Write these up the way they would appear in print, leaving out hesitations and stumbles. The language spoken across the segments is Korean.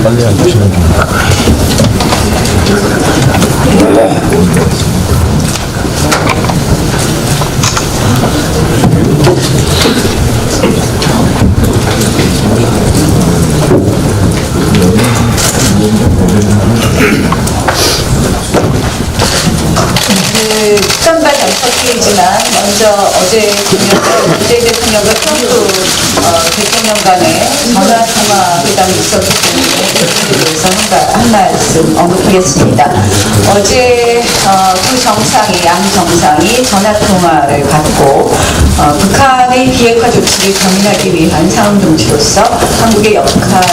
빨리 안 주시는 중. 특전발 단톡이지만 먼저 어제 문재인 대통령과 트럼프 대통령 간에 전화통화 회담이 있었기 때문에 이에 대해서 한 말씀 언급하겠습니다. 어제 두 정상이, 양 정상이 전화통화를 갖고 북한의 비핵화 조치를 견인하기 위한 상응동지로서 한국의 역할을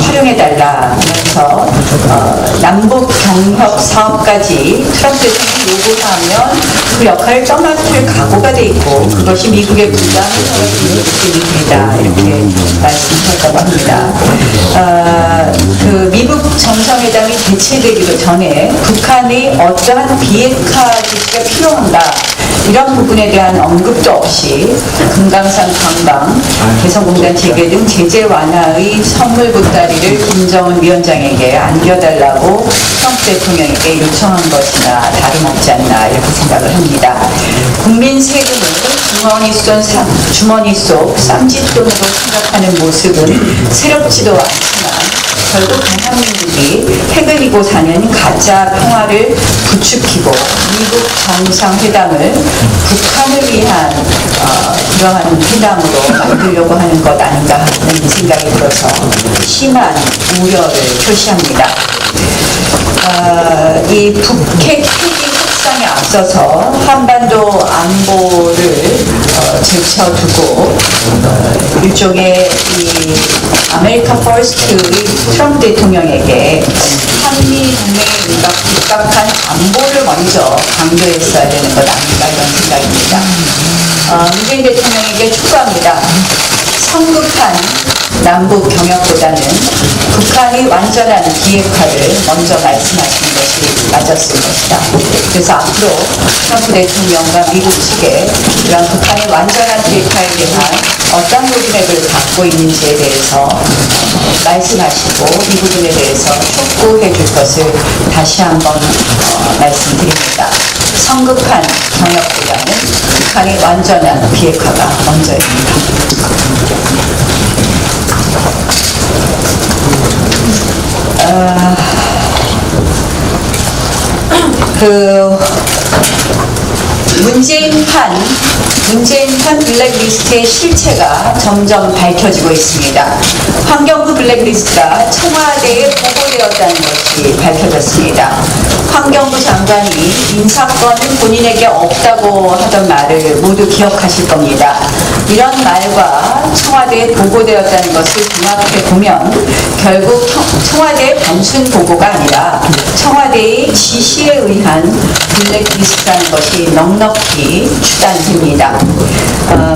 활용해달라면서 남북 경협 사업까지 트럼프 대통령이 요구하면 그 역할을 떠맡을 각오가 돼 있고 그것이 미국의 부담을 덜어주는 느낌입니다. 이렇게 말씀하셨다고 합니다. 그 미국 정상회담이 개최되기도 전에 북한의 어떠한 비핵화 조치가 필요한가 이런 부분에 대한 언급도 없이 금강산 관광, 개성공단 재개 등 제재 완화의 선물 보따리를 김정은 위원장에게 안겨달라고 트럼프 대통령에게 요청한 것이나 다름없지 않나 이렇게 생각을 합니다. 국민 세금을 주머니 속 쌈짓돈으로 생각하는 모습은 새롭지도 않지만 결국 대한민국이 핵을 이고 사는 가짜 평화를 부추기고 미국 정상회담을 북한을 위한 그러한 회담으로 만들려고 하는 것 아닌가 하는 생각이 들어서 심한 우려를 표시합니다. 이 북핵 협상에 앞서서 한반도 안보를 제쳐두고 일종의 이 아메리카 퍼스트의 트럼프 대통령에게 한미 동맹에 입각한 안보를 먼저 강조했어야 되는 것 아닌가 이런 생각입니다. 문재인 대통령에게 촉구합니다. 성급한 남북 경협보다는 북한의 완전한 비핵화를 먼저 말씀하시는 것이 맞았을 것이다. 그래서 앞으로 트럼프 대통령과 미국 측에 이런 북한의 완전한 비핵화에 대한 어떤 로드맵을 갖고 있는지에 대해서 말씀하시고 이 부분에 대해서 촉구해 줄 것을 다시 한번 말씀드립니다. 성급한 경협보다는 북한의 완전한 비핵화가 먼저입니다. 문재인판 블랙리스트의 실체가 점점 밝혀지고 있습니다. 환경부 블랙리스트가 청와대에 보고되었다는 것이 밝혀졌습니다. 환경부 장관이 인사권은 본인에게 없다고 하던 말을 모두 기억하실 겁니다. 이런 말과 청와대에 보고되었다는 것을 종합해 보면 결국 청와대의 단순 보고가 아니라 청와대의 지시에 의한 블랙리스트라는 것이 넉넉히 추단됩니다.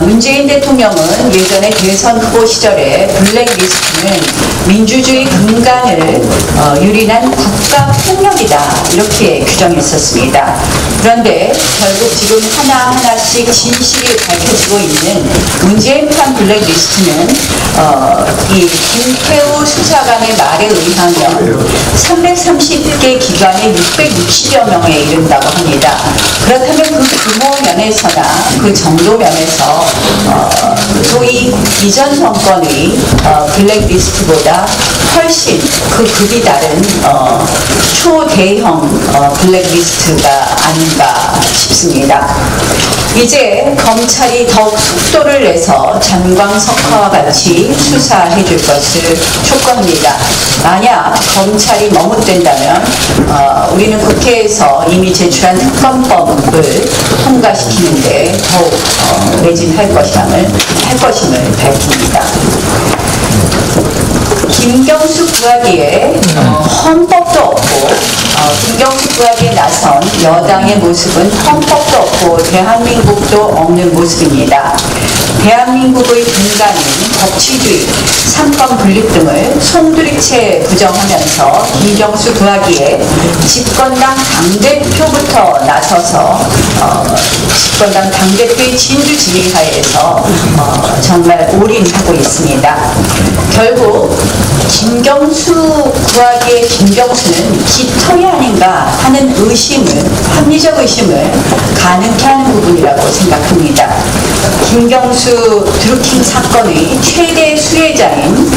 문재인 대통령은 예전에 대선 후보 시절에 블랙리스트는 민주주의 근간을 유린한 국가폭력이다 이렇게 규정했었습니다. 그런데 결국 지금 하나하나씩 진실이 밝혀지고 있는 문재인판 블랙리스트 블랙리스트는 이 김태우 수사관의 말에 의하면 330개 기관에 660여 명에 이른다고 합니다. 그렇다면 그 규모 면에서나 그 정도 면에서 소위 이전 정권의 블랙리스트보다 훨씬 그 급이 다른 초대형 블랙리스트가 아닌가 싶습니다. 이제 검찰이 더욱 속도를 내서 전광석화와 같이 수사해 줄 것을 촉구합니다. 만약 검찰이 머뭇된다면 우리는 국회에서 이미 제출한 특검법을 통과시키는데 더욱 매진할 것임을 밝힙니다. 김경수 구하기에 헌법도 없고 김경수 구하기에 나선 여당의 모습은 헌법도 없고 대한민국도 없는 모습입니다. 대한민국의 근간인 법치주의, 삼권 분립 등을 송두리째 부정하면서 김경수 구하기에 집권당 당대표부터 나서서 집권당 당대표의 진두지휘하에서 정말 올인하고 있습니다. 결국 김경수 구하기의 김경수는 깃털이 아닌가 하는 합리적 의심을 가능케 하는 부분이라고 생각합니다. 김경수 드루킹 사건의 최대 수혜자인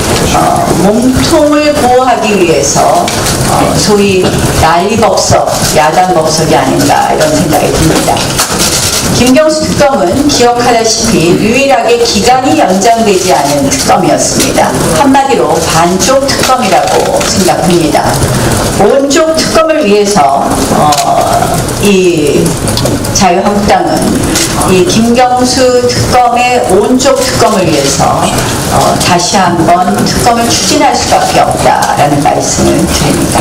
몸통을 보호하기 위해서 소위 난리법석, 야당법석이 아닌가 이런 생각이 듭니다. 김경수 특검은 기억하다시피 유일하게 기간이 연장되지 않은 특검이었습니다. 한마디로 반쪽 특검이라고 생각합니다. 온쪽 특검을 위해서 이 자유한국당은 이 김경수 특검의 온쪽 특검을 위해서 다시 한번 특검을 추진할 수밖에 없다라는 말씀을 드립니다.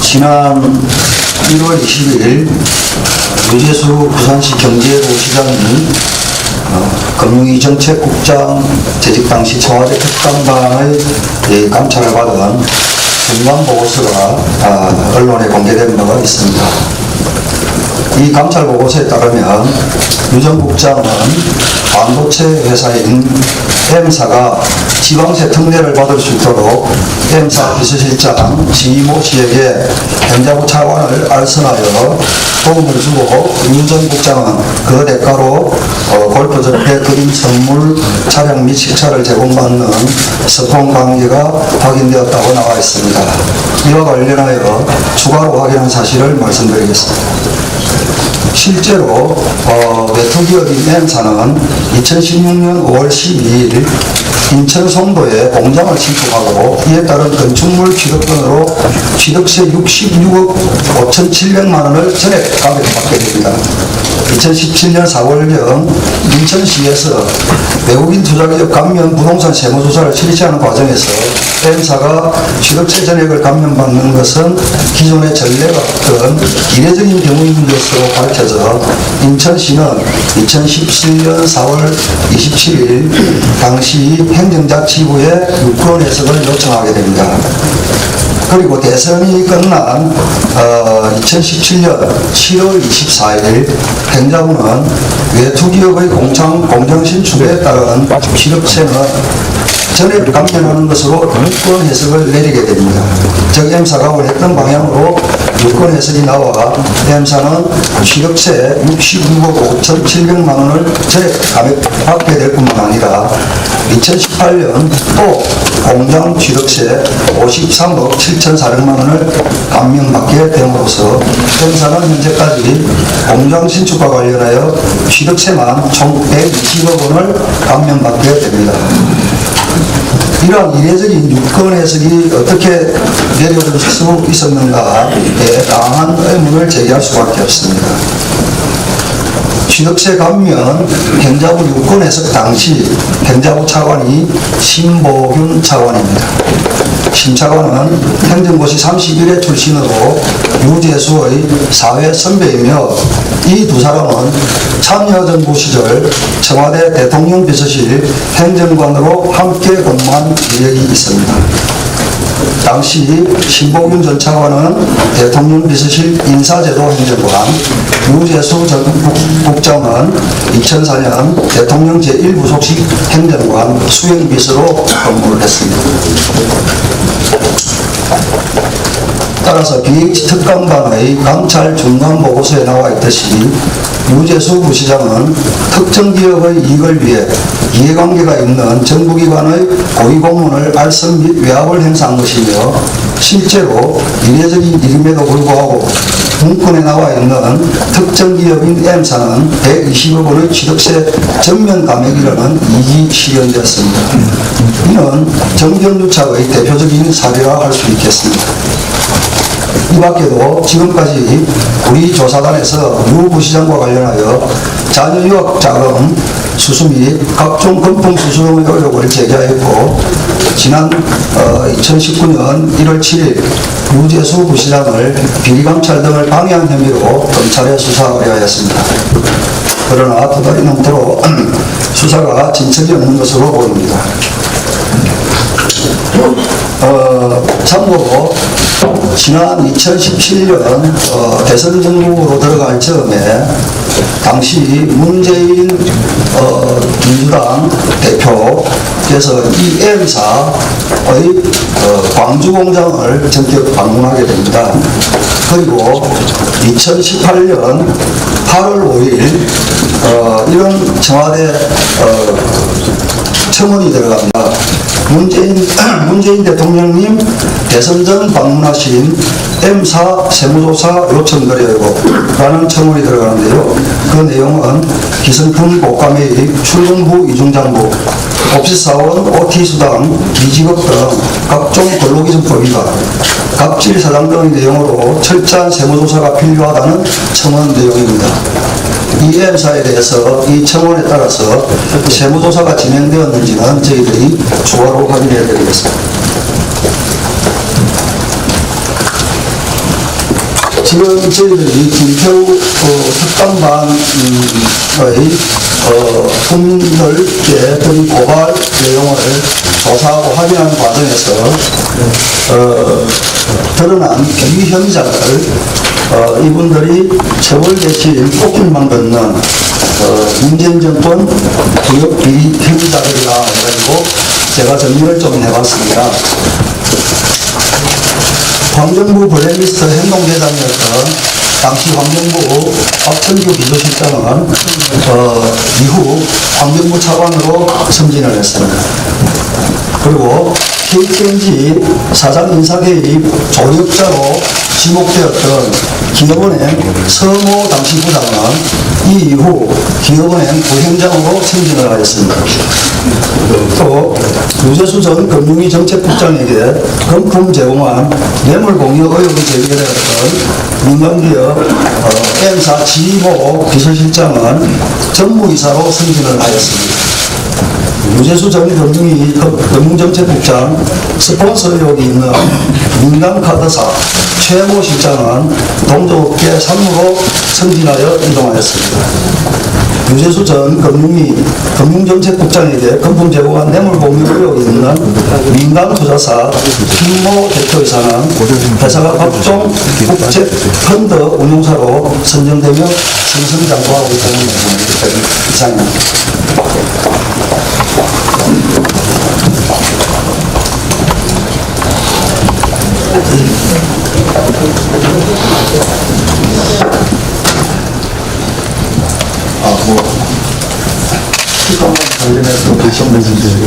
지난 1월 20일 유재수 부산시 경제부시장이 금융위정책국장 재직 당시 청와대 특감반의 감찰을 받은 중간보고서가 언론에 공개된 바가 있습니다. 이 감찰 보고서에 따르면 유 전 국장은 반도체 회사인 M사가 지방세 특례를 받을 수 있도록 M사 비서실장 지모 씨에게 행자부 차관을 알선하여 도움을 주고 유 전 국장은 그 대가로 골프 전패 그림 선물 차량 및 식차를 제공받는 스폰 관계가 확인되었다고 나와 있습니다. 이와 관련하여 추가로 확인한 사실을 말씀드리겠습니다. 실제로 외투기업인 M사는 2016년 5월 12일 인천 송도에 공장을 신축하고 이에 따른 건축물 취득권으로 취득세 66억 5,700만 원을 전액 감액받게 됩니다. 2017년 4월경 인천시에서 외국인 투자기업 감면 부동산 세무조사를 실시하는 과정에서 M사가 취득세 전액을 감면받는 것은 기존의 전례가 없던 이례적인 경우인 것으로 밝혀져 인천시는 2017년 4월 27일 당시 행정자치부에 유권 해석을 요청하게 됩니다. 그리고 대선이 끝난 2017년 7월 24일 행자부는 외투기업의 공정 신축에 따른 취득세는 전액 감면하는 것으로 유권 해석을 내리게 됩니다. 즉 M사가 원했던 방향으로 유권 해석이 나와 M사는 취득세 66억 5,700만 원을 전액 감액받게 될 뿐만 아니라 2018년 또 공장 취득세 53억 7,400만 원을 감면받게 됨으로써 M사는 현재까지 공장 신축과 관련하여 취득세만 총 120억 원을 감면받게 됩니다. 이러한 이례적인 유권 해석이 어떻게 내려올 수 있었는가에 강한 의문을 제기할 수밖에 없습니다. 취득세 감면 행자부 유권 해석 당시 행자부 차관이 신보균 차관입니다. 심사관은 행정고시 31회 출신으로 유재수의 사회 선배이며 이 두 사람은 참여정부 시절 청와대 대통령 비서실 행정관으로 함께 근무한 이력이 있습니다. 당시 신봉균 전 차관은 대통령 비서실 인사제도 행정관, 유재수 전 국장은 2004년 대통령 제1부속실 행정관 수행비서로 근무를 했습니다. 따라서 BH 특감반의 감찰 중간 보고서에 나와 있듯이 유재수 부시장은 특정 기업의 이익을 위해 이해관계가 있는 정부기관의 고위공무원을 알선 및 외압을 행사한 것이며 실제로 이례적인 일임에도 불구하고 문건에 나와 있는 특정 기업인 M사는 120억 원의 취득세 전면 감액이라는 이익이 실현되었습니다. 이는 정경유착의 대표적인 사례라 할 수 있겠습니다. 이 밖에도 지금까지 우리 조사단에서 유 부시장과 관련하여 자녀 유학 자금 수수 및 각종 금품 수수 등의 의혹을 제기하였고, 지난 2019년 1월 7일 유재수 부시장을 비리감찰 등을 방해한 혐의로 검찰에 수사 의뢰하였습니다. 그러나 두 달이 넘도록 수사가 진척이 없는 것으로 보입니다. 참고로 지난 2017년 대선 정국으로 들어갈 즈음에 당시 문재인 민주당 대표께서 이 M사의 광주 공장을 전격 방문하게 됩니다. 그리고 2018년 8월 5일 이런 청와대 청원이 들어갑니다. 문재인 대통령님 대선 전 방문하신 M사 세무조사 요청드려요 라는 청원이 들어가는데요. 그 내용은 기성품 복감회의 출근부 이중장부, 오피스사원 OT수당, 미직업 등 각종 근로기준법 위반, 갑질 사장 등의 내용으로 철저한 세무조사가 필요하다는 청원 내용입니다. 이 M사에 대해서 이 청원에 따라서 세무조사가 진행되었는지는 저희들이 추가로 확인해 드리겠습니다. 지금 저희들이 김태우 특감반의 국민들께 드린 고발 내용을 조사하고 확인하는 과정에서 드러난 이 혐의자들 이분들이 처벌 대신 꽃길만 걷는 문재인 정권 구역 비리 혐의자들이라 해가지고 제가 정리를 좀 해봤습니다. 환경부 블랙리스트 행동대장이었던 당시 환경부 박천규 비서실장은 이후 환경부 차관으로 승진을 했습니다. 그리고 KTNG 사장 인사개입 조력자로 지목되었던 기업은행 서모 당시 부장은 이 이후 기업은행 부행장으로 승진을 하였습니다. 또 유재수 전 금융위 정책국장에게 금품 제공한 뇌물공여 의혹이 제기되었던 민간기업 M사 지모 비서실장은 전무이사로 승진을 하였습니다. 유재수 전 금융정책국장 스폰서 의혹이 있는 민간카드사 최모 실장은 동조업계 상무로 승진하여 이동하였습니다. 유재수 전 금융정책국장에게 금품 제공한 뇌물공여 의혹이 있는 민간투자사 김모 대표이사는 회사가 각종 국제 펀드 운용사로 선정되며 승승장구하고 있다는 이상입니다. 관련해서 다시 한번 말씀드리고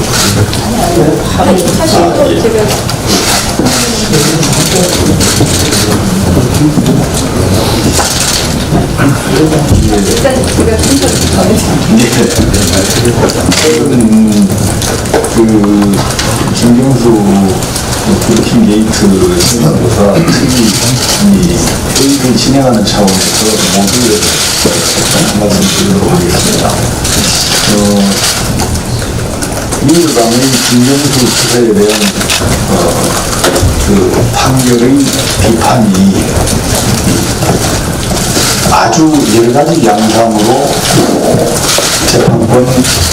그 김경수 브리핑 게이트 신상조사 특위 회의를 진행하는 차원에서 모두 한 말씀 드리도록 하겠습니다. 민주당의 김경수 수사에 대한 그 판결의 비판이 아주 여러 가지 양상으로 재판권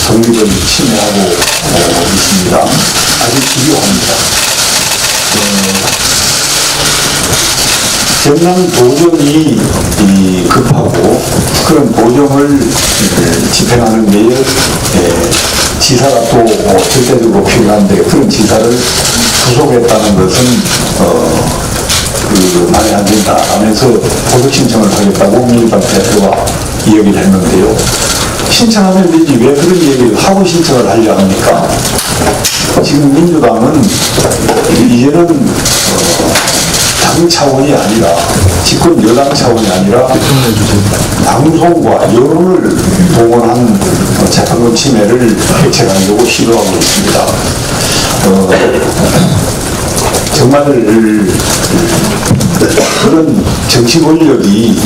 독립을 침해하고 있습니다. 아주 집요합니다. 정당 보정이 급하고 그런 보정을 집행하는 데에 지사가 또 절대적으로 필요한데 그런 지사를 구속했다는 것은 말이 안 된다 하면서 보석 신청을 하겠다고 민주당 대표가 이야기를 했는데요. 신청하면 되지 왜 그런 얘기를 하고 신청을 하려 합니까? 지금 민주당은 이제는 당 차원이 아니라 집권 여당 차원이 아니라 방송과 여론을 동원한 재판권 침해를 획책하려고 시도하고 있습니다. 정말 그런 정치 권력이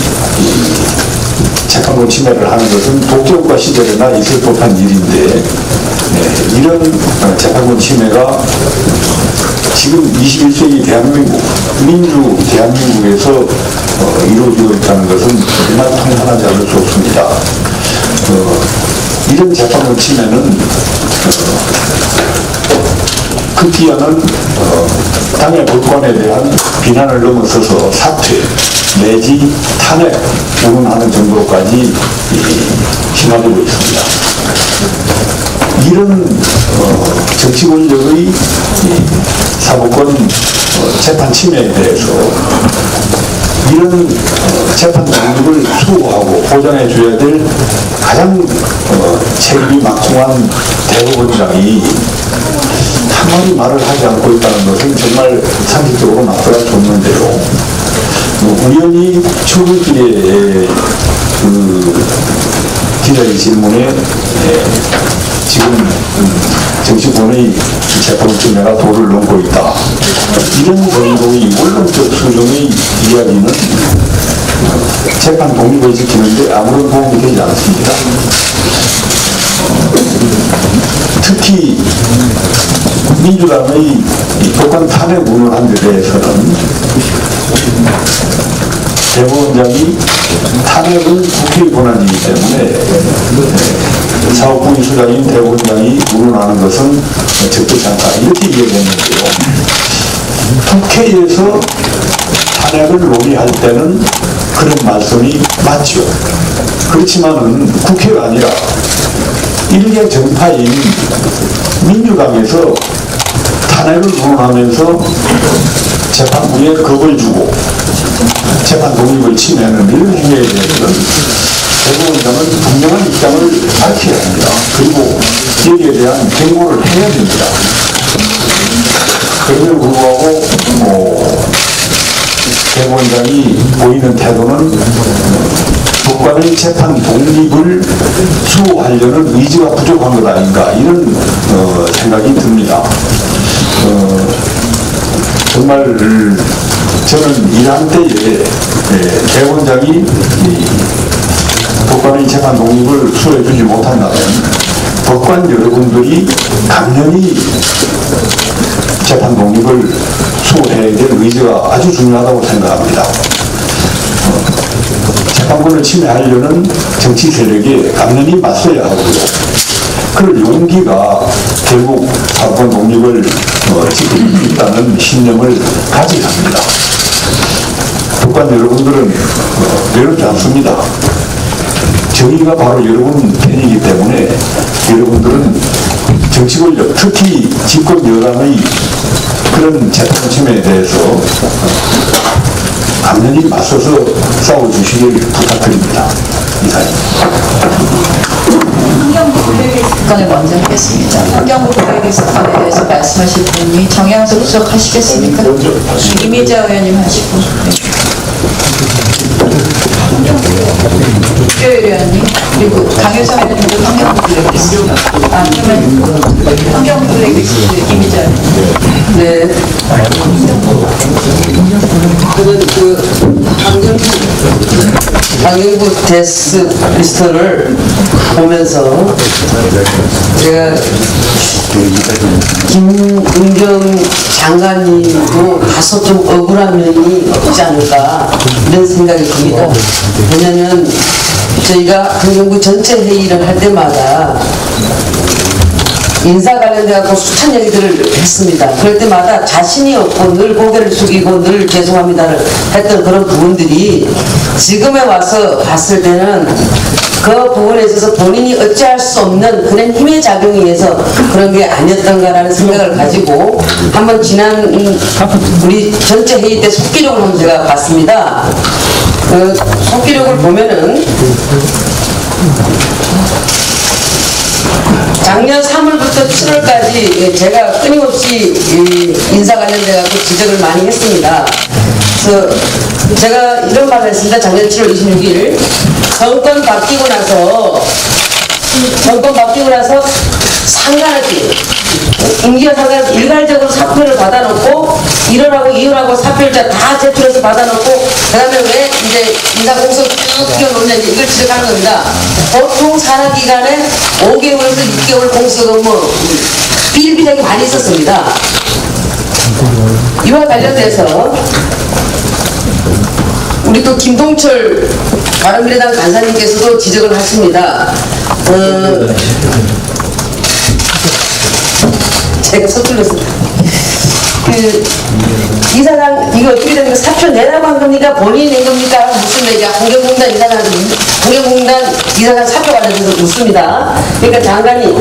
재판권 침해를 하는 것은 독재국가 시절에나 있을 법한 일인데 이런 재판권 침해가 지금 21세기 대한민국, 민주 대한민국에서 이루어지고 있다는 것은 정말 통탄하지 않을 수 없습니다. 이런 재판권 침해는 급기야는 당의 법관에 대한 비난을 넘어서서 사퇴 내지 탄핵 운운하는 정도로까지 심화되고 있습니다. 이런 정치 권력의 사법권 재판 침해에 대해서 이런 재판 독립을 수호하고 보장해 줘야 될 가장 책임이 막중한 대법원장이 한마디 말을 하지 않고 있다는 것은 정말 상식적으로 납득할 수 없는데요. 우연히 출근길에 기자의 질문에 지금 정치권의 재판 침해가 도를 넘고 있다. 이런 정도의 원론적 수준의 이야기는 재판 독립을 지키는데 아무런 도움이 되지 않습니다. 특히 민주당의 법관 탄핵 운운한 데 대해서는 대법원장이 탄핵은 국회의 권한이기 때문에 사법부의 수장인 대법원장이 운운하는 것은 적절치 않다 이렇게 이야기했는데요. 국회에서 탄핵을 논의할 때는 그런 말씀이 맞죠. 그렇지만은 국회가 아니라 일개 정파인 민주당에서 탄핵을 운운하면서 재판부에 겁을 주고 재판 독립을 침해하는 이런 행위에 대해서는 대법원장은 분명한 입장을 밝혀야 합니다. 그리고 여기에 대한 경고를 해야 됩니다. 그럼에도 불구하고 대법원장이 보이는 태도는 법관의 재판 독립을 수호하려는 의지가 부족한 것 아닌가 이런 생각이 듭니다. 정말 저는 일한 때에 대법원장이 법관의 재판 독립을 수호해주지 못한다면 법관 여러분들이 당연히 재판 독립을 수호해야 될 의지가 아주 중요하다고 생각합니다. 재판권을 침해하려는 정치 세력에 강연히 맞서야 하고요. 그럴 용기가 결국 사법권 독립을 지킬 수 있다는 신념을 가져야 합니다. 법관 여러분들은 외롭지 않습니다. 정의가 바로 여러분 편이기 때문에 여러분들은 정치 권력, 특히 집권 여당의 그런 재판 침해에 대해서 강연히 맞서서 싸워주시길 부탁드립니다. 이상입니다. 환경부 블랙리스트 건을 먼저 하겠습니다. 환경부 블랙리스트 건에 대해서 말씀하실 분이 정양석 수석 하시겠습니까? 이미자 의원님 하시고 조효일 의원님 그리고 강효상 의원님도 환경부 블랙리스트 그러면 환경부 블랙리스트 이미자 의원님. 네. 저는 환경 강경구 데스 리스트를 보면서 제가 김은경 장관님도 다소 좀 억울한 면이 없지 않을까 이런 생각이 듭니다. 왜냐하면 저희가 강경구 전체 회의를 할 때마다 인사 관련돼 갖고 수찬 얘기들을 했습니다. 그럴 때마다 자신이 없고 늘 고개를 숙이고 늘 죄송합니다를 했던 그런 부분들이 지금에 와서 봤을 때는 그 부분에 있어서 본인이 어찌할 수 없는 그런 힘의 작용에 의해서 그런 게 아니었던가라는 생각을 가지고 한번 지난 우리 전체 회의 때 속기록을 한번 제가 봤습니다. 그 속기록을 보면은 작년 3월부터 7월까지 제가 끊임없이 인사 관련돼 갖고 지적을 많이 했습니다. 그래서 제가 이런 말을 했습니다. 작년 7월 26일 정권 바뀌고 나서 상관없이 임기와 상관없이 일괄적으로 사표를 받아놓고 1월하고 2월하고 사표를 다 제출해서 받아놓고 그 다음에 왜 이제 인사공석 쭉 끼워놓냐 이걸 지적하는 겁니다. 보통 산하기간에 5개월에서 6개월 공석 업무 비일비재하게 많이 있었습니다. 이와 관련돼서 우리 또 김동철 바른미래당 간사님께서도 지적을 하십니다. 제가 서툴렀습니다. 이사장 이거 어떻게 되는 거 사표 내라고 한 겁니까? 본인이 낸 겁니까? 묻습니다. 환경공단 이사장 사표 관련해서 묻습니다. 그러니까 장관이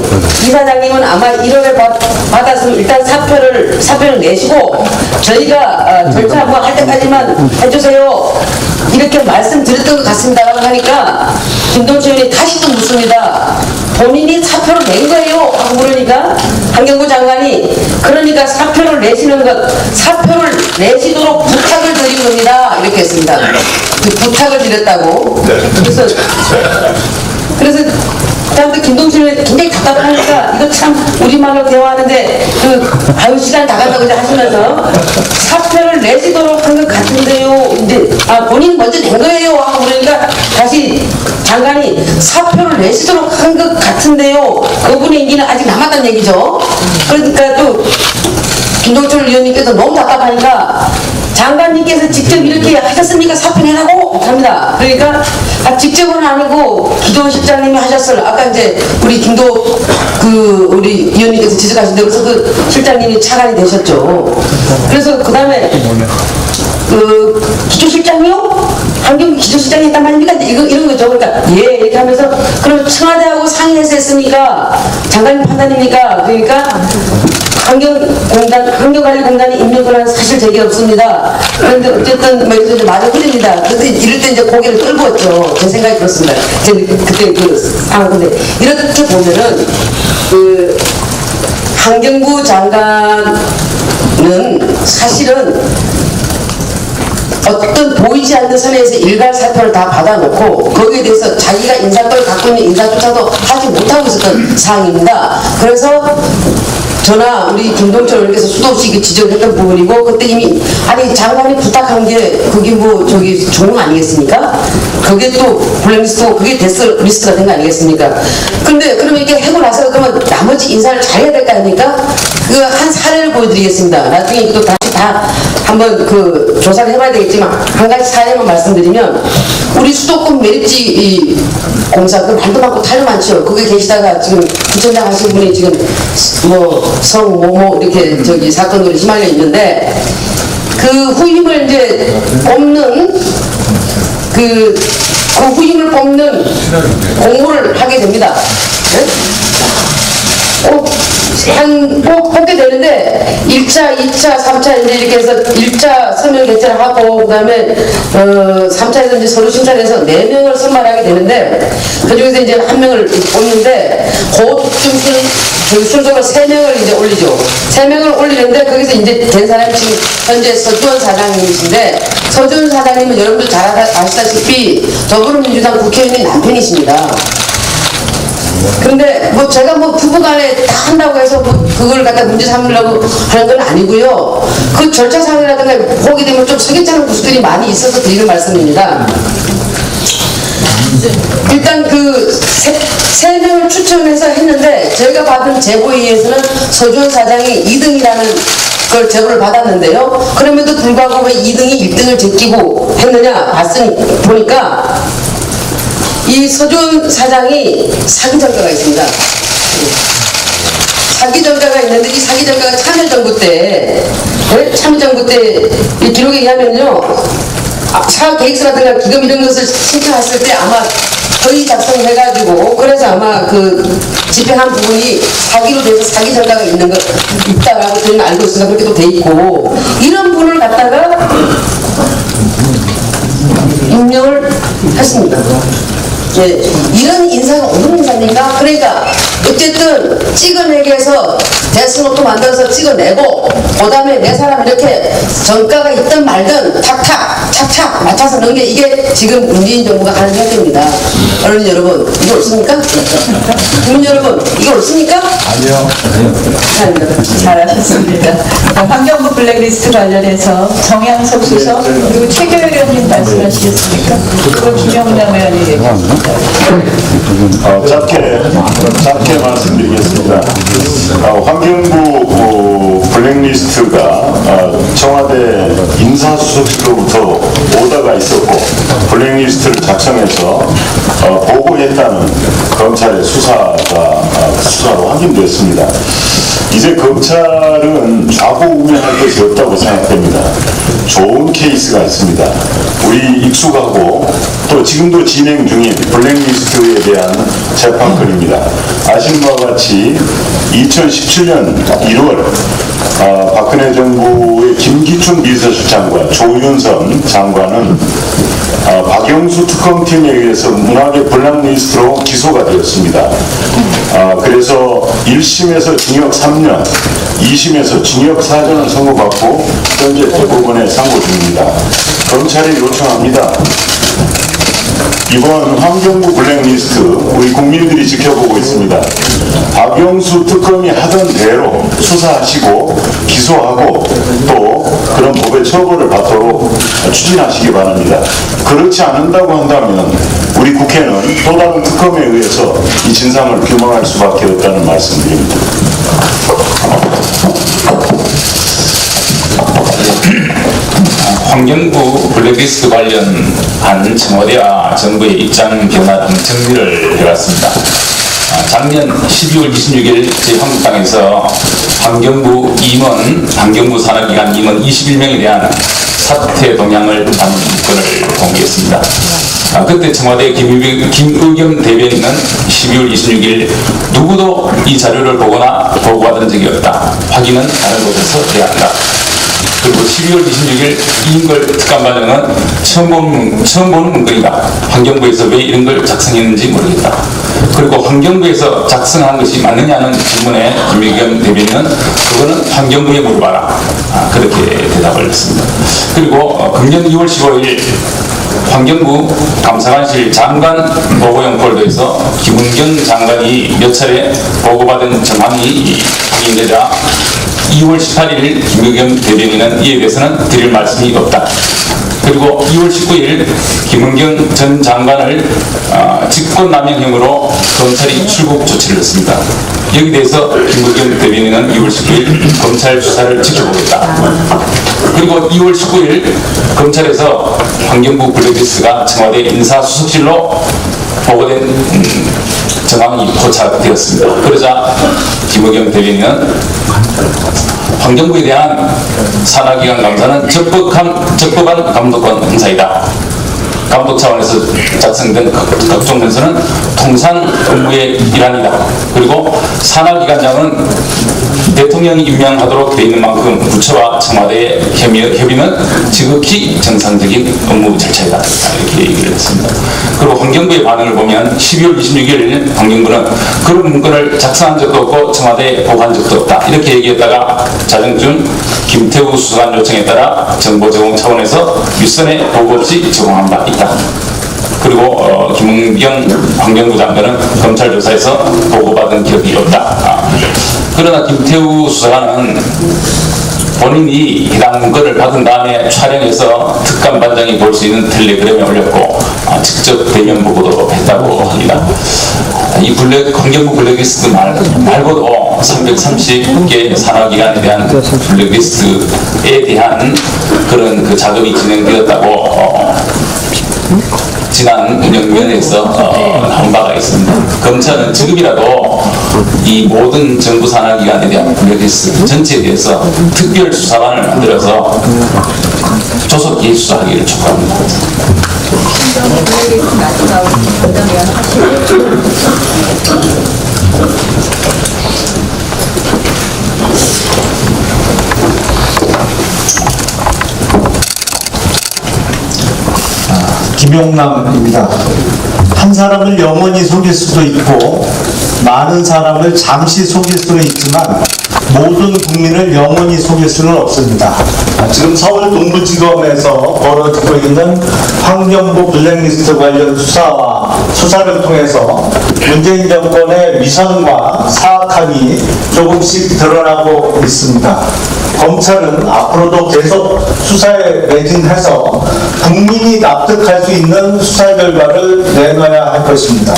이사장님은 아마 1월에 받아서 일단 사표를 내시고 저희가 절차 뭐 할 때까지만 해주세요. 이렇게 말씀드렸던 것 같습니다. 라고 하니까 김동철 의원이 다시 또 묻습니다. 본인이 사표를 낸 거예요? 하고 물으니까 환경부 장관이 그러니까 사표를 내시도록 부탁을 드린 겁니다. 이렇게 했습니다. 부탁을 드렸다고. 그래서 다음부터 김동철 의원이 굉장히 답답하니까 이거 참 우리말로 대화하는데 시간 다 간다고 하시면서 사표를 내시도록 한 것 같은데요. 이제 본인 먼저 낸 거예요. 하고 그러니까 다시 장관이 사표를 내시도록 한 것 같은데요. 그분의 임기는 아직 남았다는 얘기죠. 그러니까 또 김동철 의원님께서 너무 답답하니까 장관님께서 직접 이렇게 하셨습니까? 사표 내라고 합니다. 그러니까 직접은 아니고 기도 실장님이 하셨어요. 아까 이제 우리 우리 의원님께서 지적하신 대로 그 실장님이 차관이 되셨죠. 그래서 그 다음에 기조실장이요? 환경 기조실장이 있단 말입니까? 이런 거죠. 그러니까 예 이렇게 하면서 그럼 청와대하고 상의해서 했습니까? 장관님 판단입니까? 그러니까 환경관리공단이 임명 권한 사실 제기 없습니다. 그런데 어쨌든 뭐 이제 마저 흐립니다. 그런데 이럴 때 이제 고개를 끌고왔죠. 제 생각이 그렇습니다. 그때 근데 이렇게 보면은 환경부 장관은 사실은 어떤 보이지 않는 선에서 일괄 사표를 다 받아놓고 거기에 대해서 자기가 인사권을 갖고 있는 인사조차도 하지 못하고 있었던 사항입니다. 그래서 저나 우리 김동철 의원께서 수도 없이 지적을 했던 부분이고 그때 이미 장관이 부탁한 게 그게 종용 아니겠습니까? 그게 또 블랙리스트고 그게 데스리스트가 된 거 아니겠습니까? 근데 그러면 이렇게 하고 나서 그러면 나머지 인사를 잘해야 될 거 아닙니까? 그 한 사례를 보여드리겠습니다. 나중에 또 다시 다 한번 조사를 해봐야 되겠지만 한 가지 사례만 말씀드리면 우리 수도권 매립지 공사 그 말도 많고 탈도 많죠. 거기 계시다가 지금 부천장 하신 분이 지금 이렇게 사건으로 휘말려 있는데 그 후임을 이제 뽑는 후임을 뽑는 공모를 하게 됩니다. 네? 꼭 뽑게 되는데 1차, 2차, 3차 이제 이렇게 해서 1차 서명 개최를 하고 그 다음에 3차에서 이제 서류 심사를 해서 4명을 선발하게 되는데 그 중에서 이제 한 명을 뽑는데 그 순서로 3명을 이제 올리죠. 3명을 올리는데 거기서 이제 된 사람이 지금 현재 서주원 사장님이신데 서주원 사장님은 여러분들 잘 아시다시피 더불어민주당 국회의원의 남편이십니다. 근데 뭐 제가 뭐 부부간에 다 한다고 해서 뭐 그걸 갖다 문제 삼으려고 하는 건 아니고요. 그 절차상이라든가 보게 되면 좀 석연찮은 구석들이 많이 있어서 드리는 말씀입니다. 일단 그 세 명을 추천해서 했는데 저희가 받은 제보에 의해서는 서주원 사장이 2등이라는 걸 제보를 받았는데요. 그럼에도 불구하고 왜 2등이 1등을 제끼고 했느냐 보니까 이 서주원 사장이 사기 전가가 있습니다. 사기 전가가 있는데 이 사기 전가가 참여정부 때 이 기록에 의하면요. 사업 계획서라든가 기금 이런 것을 신청했을 때 아마 거의 작성해가지고 그래서 아마 그 집행한 부분이 사기로 돼서 사기 전가가 있다라고 저희는 알고 있으니까 그렇게도 돼 있고 이런 분을 갖다가 임명을 했습니다. 예, 이런 인사가 옳은 인사입니까? 그러니까 어쨌든 찍어내기 위해서 대수노트 만들어서 찍어내고 그 다음에 내 사람 이렇게 정가가 있든 말든 탁탁 착착 맞춰서 넣은 게 이게 지금 문재인 정부가 하는 행태입니다. 언론인 여러분 이거 옳습니까? 국민 여러분 이거 옳습니까? 아니요. 감사합니다. 잘하셨습니다. 환경부 블랙리스트 관련해서 정양석 수석 그리고 최교일 의원님 말씀하시겠습니까? 그리고 김영남 의원이 얘기합니다. 짧게 말씀드리겠습니다. 환경부 블랙리스트가 청와대 인사수석실로부터 오더가 있었고 블랙리스트를 작성해서 보고했다는 검찰의 수사로 확인됐습니다. 이제 검찰은 좌고우면할 것이 없다고 생각됩니다. 좋은 케이스가 있습니다. 우리 익숙하고 또 지금도 진행 중인 블랙리스트에 대한 재판건입니다. 아시는 바와 같이 2017년 1월 박근혜 정부의 김기춘 비서실장과 조윤선 장관은 박영수 특검팀에 의해서 문화계 블랙리스트로 기소가 되었습니다. 그래서 1심에서 징역 3년, 2심에서 징역 4년을 선고받고 현재 대법원에 상고 중입니다. 검찰이 요청합니다. 이번 환경부 블랙리스트 우리 국민들이 지켜보고 있습니다. 박영수 특검이 하던 대로 수사하시고 기소하고 또 그런 법의 처벌을 받도록 추진하시기 바랍니다. 그렇지 않는다고 한다면 우리 국회는 또 다른 특검에 의해서 이 진상을 규명할 수밖에 없다는 말씀드립니다. 환경부 블랙리스트 관련한 청와대와 정부의 입장 변화 등 정리를 해봤습니다. 작년 12월 26일 제3국당에서 환경부 산업기관 임원 21명에 대한 사퇴 동향을 담은 문건을 공개했습니다. 그때 청와대 김의겸 대변인은 12월 26일 누구도 이 자료를 보거나 보고받은 적이 없다. 확인은 다른 곳에서 해야 한다. 그리고 12월 26일 이인걸 특감반장은 처음 보는 문건이다. 환경부에서 왜 이런 걸 작성했는지 모르겠다. 그리고 환경부에서 작성한 것이 맞느냐는 질문에 김의겸 대변인은 그거는 환경부에 물어봐라. 그렇게 대답을 했습니다. 그리고 금년 2월 15일 환경부 감사관실 장관 보고용 폴더에서 김은경 장관이 몇 차례 보고받은 정황이 확인되자 2월 18일 김의겸 대변인은 이에 대해서는 드릴 말씀이 없다. 그리고 2월 19일 김은경 전 장관을 직권남용형으로 검찰이 출국 조치를 했습니다. 여기 대해서 김의겸 대변인은 2월 19일 검찰 수사를 지켜보겠다. 그리고 2월 19일 검찰에서 환경부 블랙리스트가 청와대 인사수석실로 보고된 정황이 포착되었습니다. 그러자 김의겸 대변인은 환경부에 대한 산하기관 감사는 적법한 감독권 행사이다. 감독 차원에서 작성된 각종 문서는 통상 업무의 일환이다. 그리고 산하기관장은 대통령이 임명하도록 되어 있는 만큼 부처와 청와대의 협의는 지극히 정상적인 업무 절차이다. 이렇게 얘기를 했습니다. 그리고 환경부의 반응을 보면 12월 26일 환경부는 그런 문건을 작성한 적도 없고 청와대에 보고한 적도 없다. 이렇게 얘기했다가 자정쯤 김태우 수사관 요청에 따라 정보 제공 차원에서 윗선에 보고 없이 제공한 바 있다. 그리고 김은경 환경부 장관은 검찰 조사에서 보고받은 기억이 없다. 그러나 김태우 수사관은 본인이 해당 문건을 받은 다음에 촬영해서 특감반장이 볼 수 있는 텔레그램에 올렸고 직접 대면 보고도 했다고 합니다. 이 환경부 블랙리스트 말고도 330개 산하기관에 대한 블랙리스트에 대한 그런 그 작업이 진행되었다고 지난 운영위원회에서 나온 바가 있습니다. 검찰은 지금이라도 이 모든 정부 산하기관에 대한 블랙리스트 전체에 대해서 특별 수사관을 만들어서 조속히 수사하기를 촉구합니다. 김용남입니다. 한 사람을 영원히 속일 수도 있고 많은 사람을 잠시 속일 수는 있지만 모든 국민을 영원히 속일 수는 없습니다. 지금 서울 동부지검에서 벌어지고 있는 환경부 블랙리스트 관련 수사를 통해서 문재인 정권의 위선과 사악함이 조금씩 드러나고 있습니다. 검찰은 앞으로도 계속 수사에 매진해서 국민이 납득할 수 있는 수사 결과를 내놔야 할 것입니다.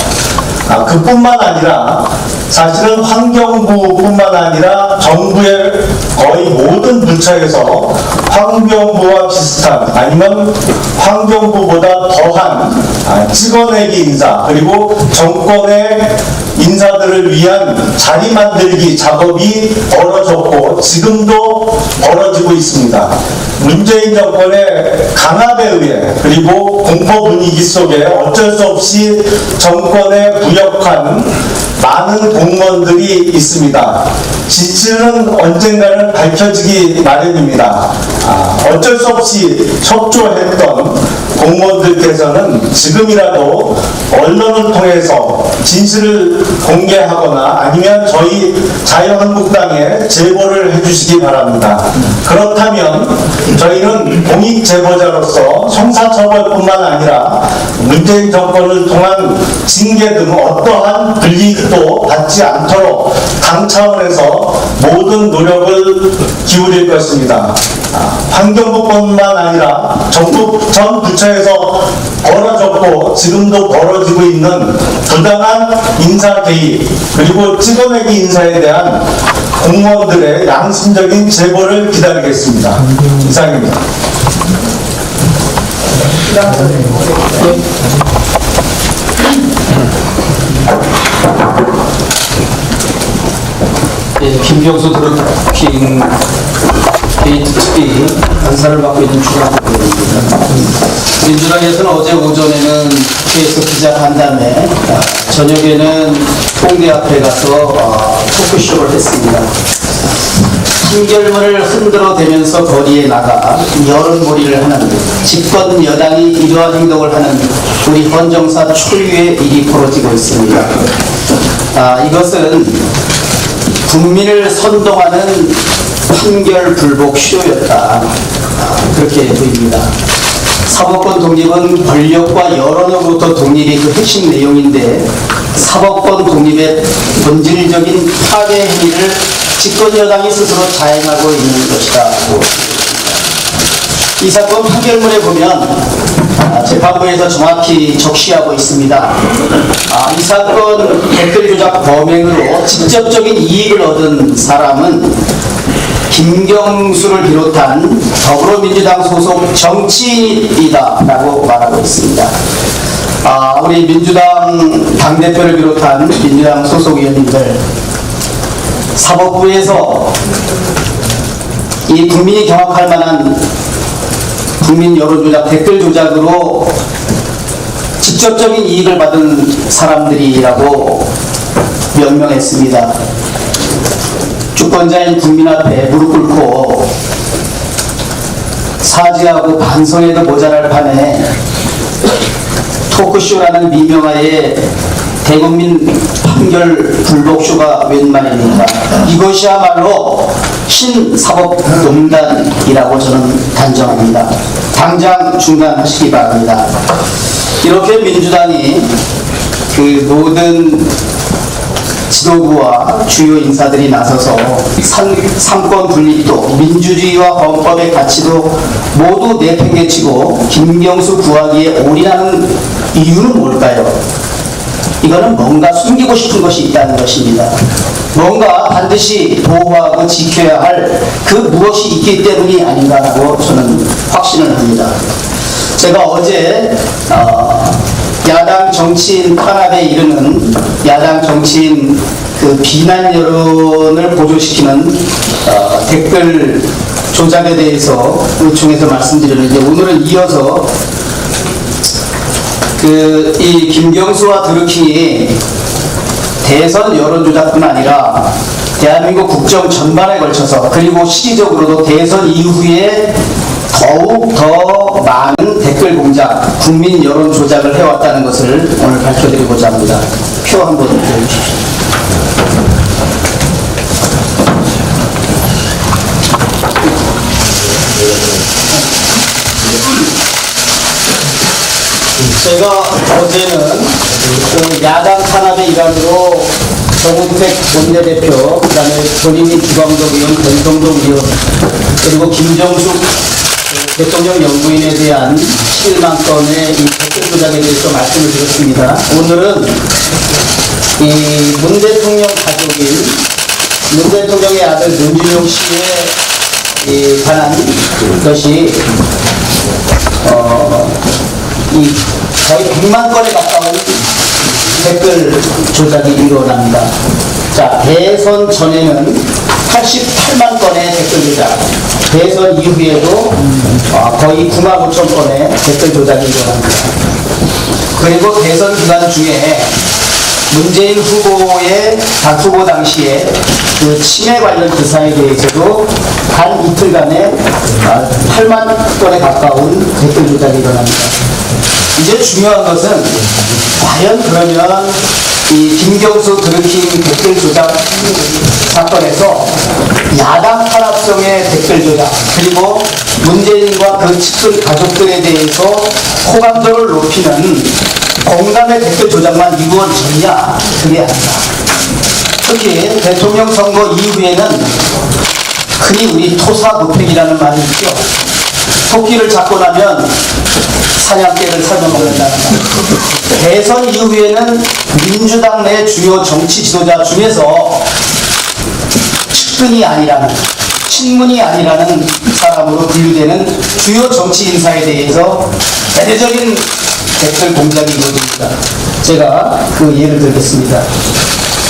그뿐만 아니라 사실은 환경부뿐만 아니라 정부의 거의 모든 부처에서 환경부와 비슷한 아니면 환경부보다 더한 찍어내기 인사 그리고 정권의 인사들을 위한 자리 만들기 작업이 벌어졌고 지금도 벌어지고 있습니다. 문재인 정권의 강압에 의해 그리고 공포 분위기 속에 어쩔 수 없이 정권에 부역한 많은 공무원들이 있습니다. 진실은 언젠가는 밝혀지기 마련입니다. 어쩔 수 없이 협조했던 공무원들께서는 지금이라도 언론을 통해서 진실을 공개하거나 아니면 저희 자유한국당에 제보를 해주시기 바랍니다. 그렇다면 저희는 공익 제보자로서 형사처벌뿐만 아니라 문재인 정권을 통한 징계 등 어떠한 불이익도 받지 않도록 당 차원에서 모든 노력을 기울일 것입니다. 환경부뿐만 아니라 정부 전 부처에서 벌어졌고 지금도 벌어지고 있는 부당한 인사 개입 그리고 찍어내기 인사에 대한 공무원들의 양심적인 제보를 기다리겠습니다. 이상입니다. 김병수 드루킹 특히 간사를 맡고 있는 주간부입니다. 민주당에서는 어제 오전에는 국회에서 기자간담회, 저녁에는 홍대 앞에 가서 토크쇼를 했습니다. 판결문을 흔들어대면서 거리에 나가 여론몰이를 하는 집권 여당이 이러한 행동을 하는 우리 헌정사 초유의 일이 벌어지고 있습니다. 이것은 국민을 선동하는 판결 불복 쇼였다. 그렇게 보입니다. 사법권 독립은 권력과 여론으로부터 독립이 그 핵심 내용인데 사법권 독립의 본질적인 파괴 행위를 집권 여당이 스스로 자행하고 있는 것이다. 이 사건 판결문에 보면 재판부에서 정확히 적시하고 있습니다. 이 사건 댓글 조작 범행으로 직접적인 이익을 얻은 사람은 김경수를 비롯한 더불어민주당 소속 정치인이다 라고 말하고 있습니다. 우리 민주당 당대표를 비롯한 민주당 소속 의원님들, 사법부에서 이 국민이 경악할 만한 국민 여론조작, 댓글 조작으로 직접적인 이익을 받은 사람들이라고 명명했습니다. 주권자인 국민 앞에 무릎 꿇고 사죄하고 반성해도 모자랄 판에 토크쇼라는 미명하에 대국민 판결 불복쇼가 웬 말입니까? 이것이야말로 신사법농단이라고 저는 단정합니다. 당장 중단하시기 바랍니다. 이렇게 민주당이 그 모든 지도부와 주요 인사들이 나서서 삼권 분립도 민주주의와 헌법의 가치도 모두 내팽개치고 김경수 구하기에 올인하는 이유는 뭘까요? 이거는 뭔가 숨기고 싶은 것이 있다는 것입니다. 뭔가 반드시 보호하고 지켜야 할 그 무엇이 있기 때문이 아닌가라고 저는 확신을 합니다. 제가 어제 야당 정치인 탄압에 이르는 야당 정치인 그 비난 여론을 보조시키는 댓글 조작에 대해서 요청해서 말씀드렸는데, 오늘은 이어서 이 김경수와 드루킹이 대선 여론조작뿐 아니라 대한민국 국정 전반에 걸쳐서, 그리고 시기적으로도 대선 이후에 더욱 더 많은 댓글 공작, 국민 여론 조작을 해왔다는 것을 오늘 밝혀드리고자 합니다. 표 한번 보여주십시오. 제가 어제는 그 야당 탄압의 일환으로 정우택 원내대표, 그 다음에 본인이 기광적 의원, 권성동 의원, 그리고 김정숙 대통령 연구인에 대한 11만 건의 이 댓글 조작에 대해서 말씀을 드렸습니다. 오늘은 이 문 대통령 가족인 문 대통령의 아들 문준용 씨에 관한 것이 이 거의 100만 건에 가까운 댓글 조작이 일어납니다. 자, 대선 전에는 88만 건의 댓글 조작, 대선 이후에도 거의 9만 5천 건의 댓글 조작이 일어납니다. 그리고 대선 기간 중에 문재인 후보의 후보 당시에 그 치매 관련 기사에 대해서도 단 이틀간에 8만 건에 가까운 댓글 조작이 일어납니다. 이제 중요한 것은 과연 그러면 이 김경수 드루킹 댓글 조작 사건에서 야당 탄압성의 댓글 조작, 그리고 문재인과 그 측근 가족들에 대해서 호감도를 높이는 공감의 댓글 조작만 이루어지느냐? 그게 아니다. 특히 대통령 선거 이후에는 흔히 우리 토사노팩이라는 말이 있죠. 토끼를 잡고 나면 사냥개를 살려먹는다는 말. 대선 이후에는 민주당 내 주요 정치 지도자 중에서 측근이 아니라는, 친문이 아니라는 사람으로 분류되는 주요 정치 인사에 대해서 대대적인 댓글 공작이 이루어집니다. 제가 그 예를 들겠습니다.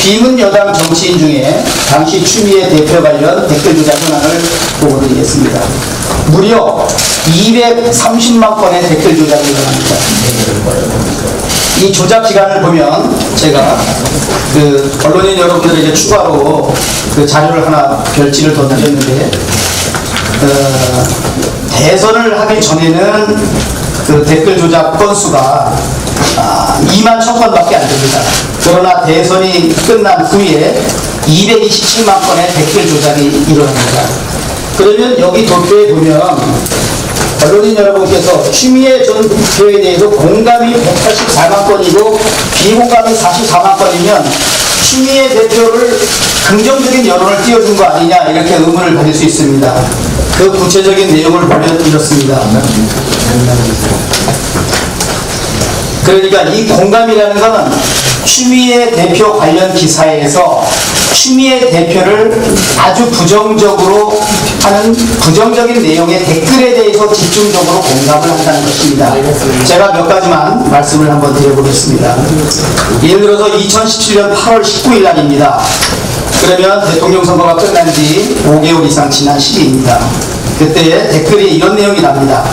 비문 여당 정치인 중에 당시 추미애 대표 관련 댓글 조작 현황을 보고드리겠습니다. 무려 230만 건의 댓글 조작이 일어납니다. 이 조작 기간을 보면 제가 그 언론인 여러분들에게 추가로 그 자료를 하나 별지를 더 드렸는데, 대선을 하기 전에는 그 댓글 조작 건수가 2만 1000건밖에 안 됩니다. 그러나 대선이 끝난 후에 227만 건의 댓글 조작이 일어납니다. 그러면 여기 도표에 보면 언론인 여러분께서 추미애 전 대표에 대해서 공감이 184만 건이고 비공감이 44만 건이면 추미애 대표를 긍정적인 여론을 띄워준 거 아니냐, 이렇게 의문을 가질 수 있습니다. 그 구체적인 내용을 보여드렸습니다. 그러니까 이 공감이라는 것은 추미애 대표 관련 기사에서 추미애 대표를 아주 부정적으로 하는 부정적인 내용의 댓글에 대해서 집중적으로 공감을 한다는 것입니다. 제가 몇 가지만 말씀을 한번 드려보겠습니다. 예를 들어서 2017년 8월 19일 날입니다. 그러면 대통령 선거가 끝난 지 5개월 이상 지난 시기입니다. 그때 댓글이 이런 내용이 납니다.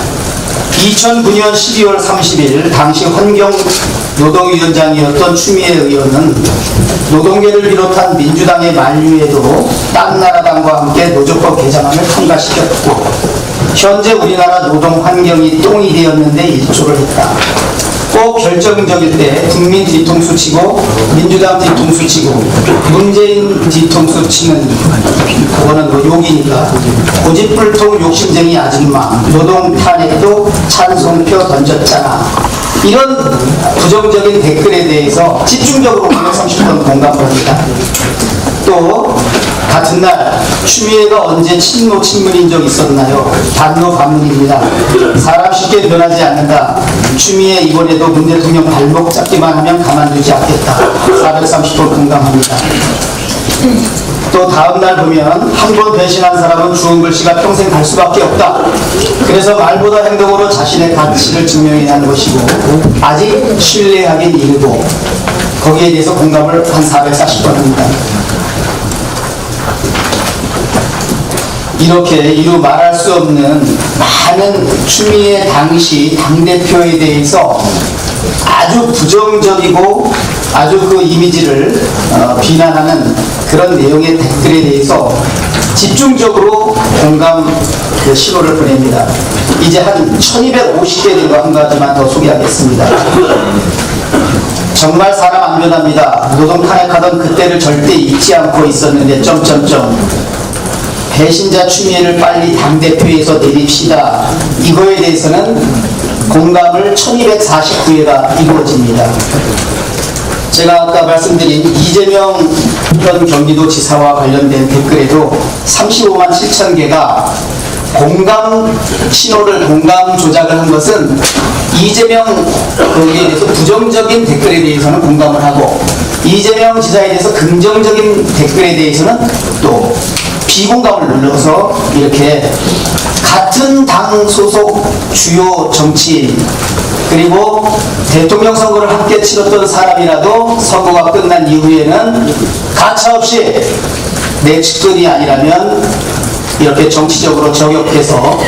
2009년 12월 30일 당시 환경노동위원장이었던 추미애 의원은 노동계를 비롯한 민주당의 만류에도 딴 나라당과 함께 노조법 개정안을 통과시켰고, 현재 우리나라 노동 환경이 똥이 되었는데 일조를 했다. 꼭 결정적일 때 국민 뒤통수 치고 민주당 뒤통수 치고 문재인 뒤통수 치는 그거는 뭐 욕이니까 고집불통 욕심쟁이 아줌마 노동 탄핵도 찬송표 던졌잖아. 이런 부정적인 댓글에 대해서 집중적으로 930번 공감을 합니다. 또 같은 날 추미애가 언제 친노 친문인 적 있었나요? 단노 반문입니다. 사람 쉽게 변하지 않는다. 추미애 이번에도 문 대통령 발목 잡기만 하면 가만두지 않겠다. 430번 공감합니다. 또 다음날 보면 한 번 배신한 사람은 주은 글씨가 평생 갈 수밖에 없다. 그래서 말보다 행동으로 자신의 가치를 증명해야 하는 것이고 아직 신뢰하긴 이르고 거기에 대해서 공감을 한 440번 합니다. 이렇게 이루 말할 수 없는 많은 추미애 당시 당대표에 대해서 아주 부정적이고 아주 그 이미지를 비난하는 그런 내용의 댓글에 대해서 집중적으로 공감 신호를 보냅니다. 이제 한 1250개 되고 한 가지만 더 소개하겠습니다. 정말 사람 안 변합니다. 노동 탄핵하던 그때를 절대 잊지 않고 있었는데 배신자 추미애를 빨리 당대표에서 내립시다. 이거에 대해서는 공감을 1249회가 이루어집니다. 제가 아까 말씀드린 이재명 현 경기도지사와 관련된 댓글에도 35만 7천 개가 공감 신호를 공감 조작을 한 것은 이재명 거기에 대해서 부정적인 댓글에 대해서는 공감을 하고 이재명 지사에 대해서 긍정적인 댓글에 대해서는 또 비공감을 눌러서 이렇게 같은 당 소속 주요 정치인 그리고 대통령 선거를 함께 치렀던 사람이라도 선거가 끝난 이후에는 가차없이 내 측근이 아니라면 이렇게 정치적으로 저격해서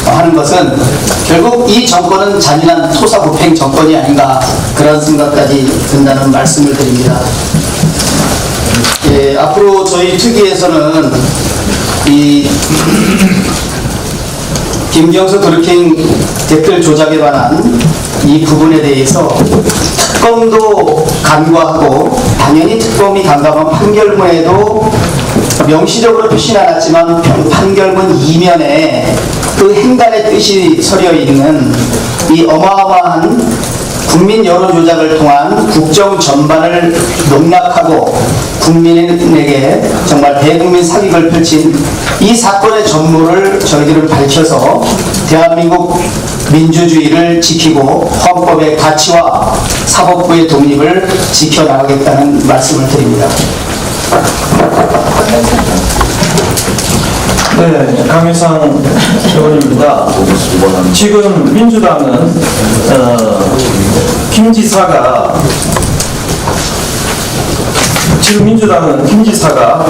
하는 것은 결국 이 정권은 잔인한 토사구팽 정권이 아닌가 그런 생각까지 든다는 말씀을 드립니다. 예, 앞으로 저희 특위에서는 이 김경수 드루킹 댓글 조작에 관한 이 부분에 대해서 특검도 간과하고 당연히 특검이 간과한 판결문에도 명시적으로 표시는 않았지만 판결문 이면에 그 행간의 뜻이 서려 있는 이 어마어마한 국민 여론 조작을 통한 국정 전반을 농락하고 국민에게 정말 대국민 사기를 펼친 이 사건의 전모를 저희들은 밝혀서 대한민국 민주주의를 지키고 헌법의 가치와 사법부의 독립을 지켜나가겠다는 말씀을 드립니다. 네, 강혜상 의원입니다. 지금 민주당은 김 지사가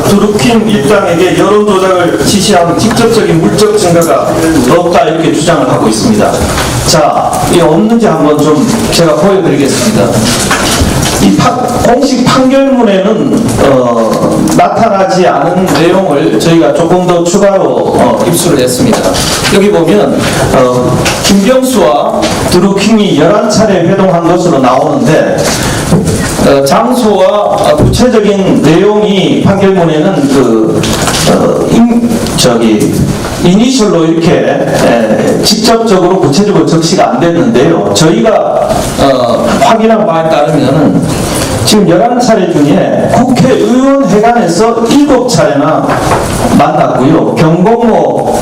드루킹 일당에게 여론 조작을 지시한 직접적인 물적 증거가 없다 이렇게 주장을 하고 있습니다. 자, 이 없는지 한번 좀 제가 보여드리겠습니다. 이 공식 판결문에는 나타나지 않은 내용을 저희가 조금 더 추가로 입수를 했습니다. 여기 보면 김경수와 드루킹이 11차례 회동한 것으로 나오는데 장소와 구체적인 내용이 판결문에는 이니셜로 이렇게 직접적으로 구체적으로 적시가 안 됐는데요. 저희가 확인한 바에 따르면 지금 11차례 중에 국회의원 회관에서 7차례나 만났고요. 경공모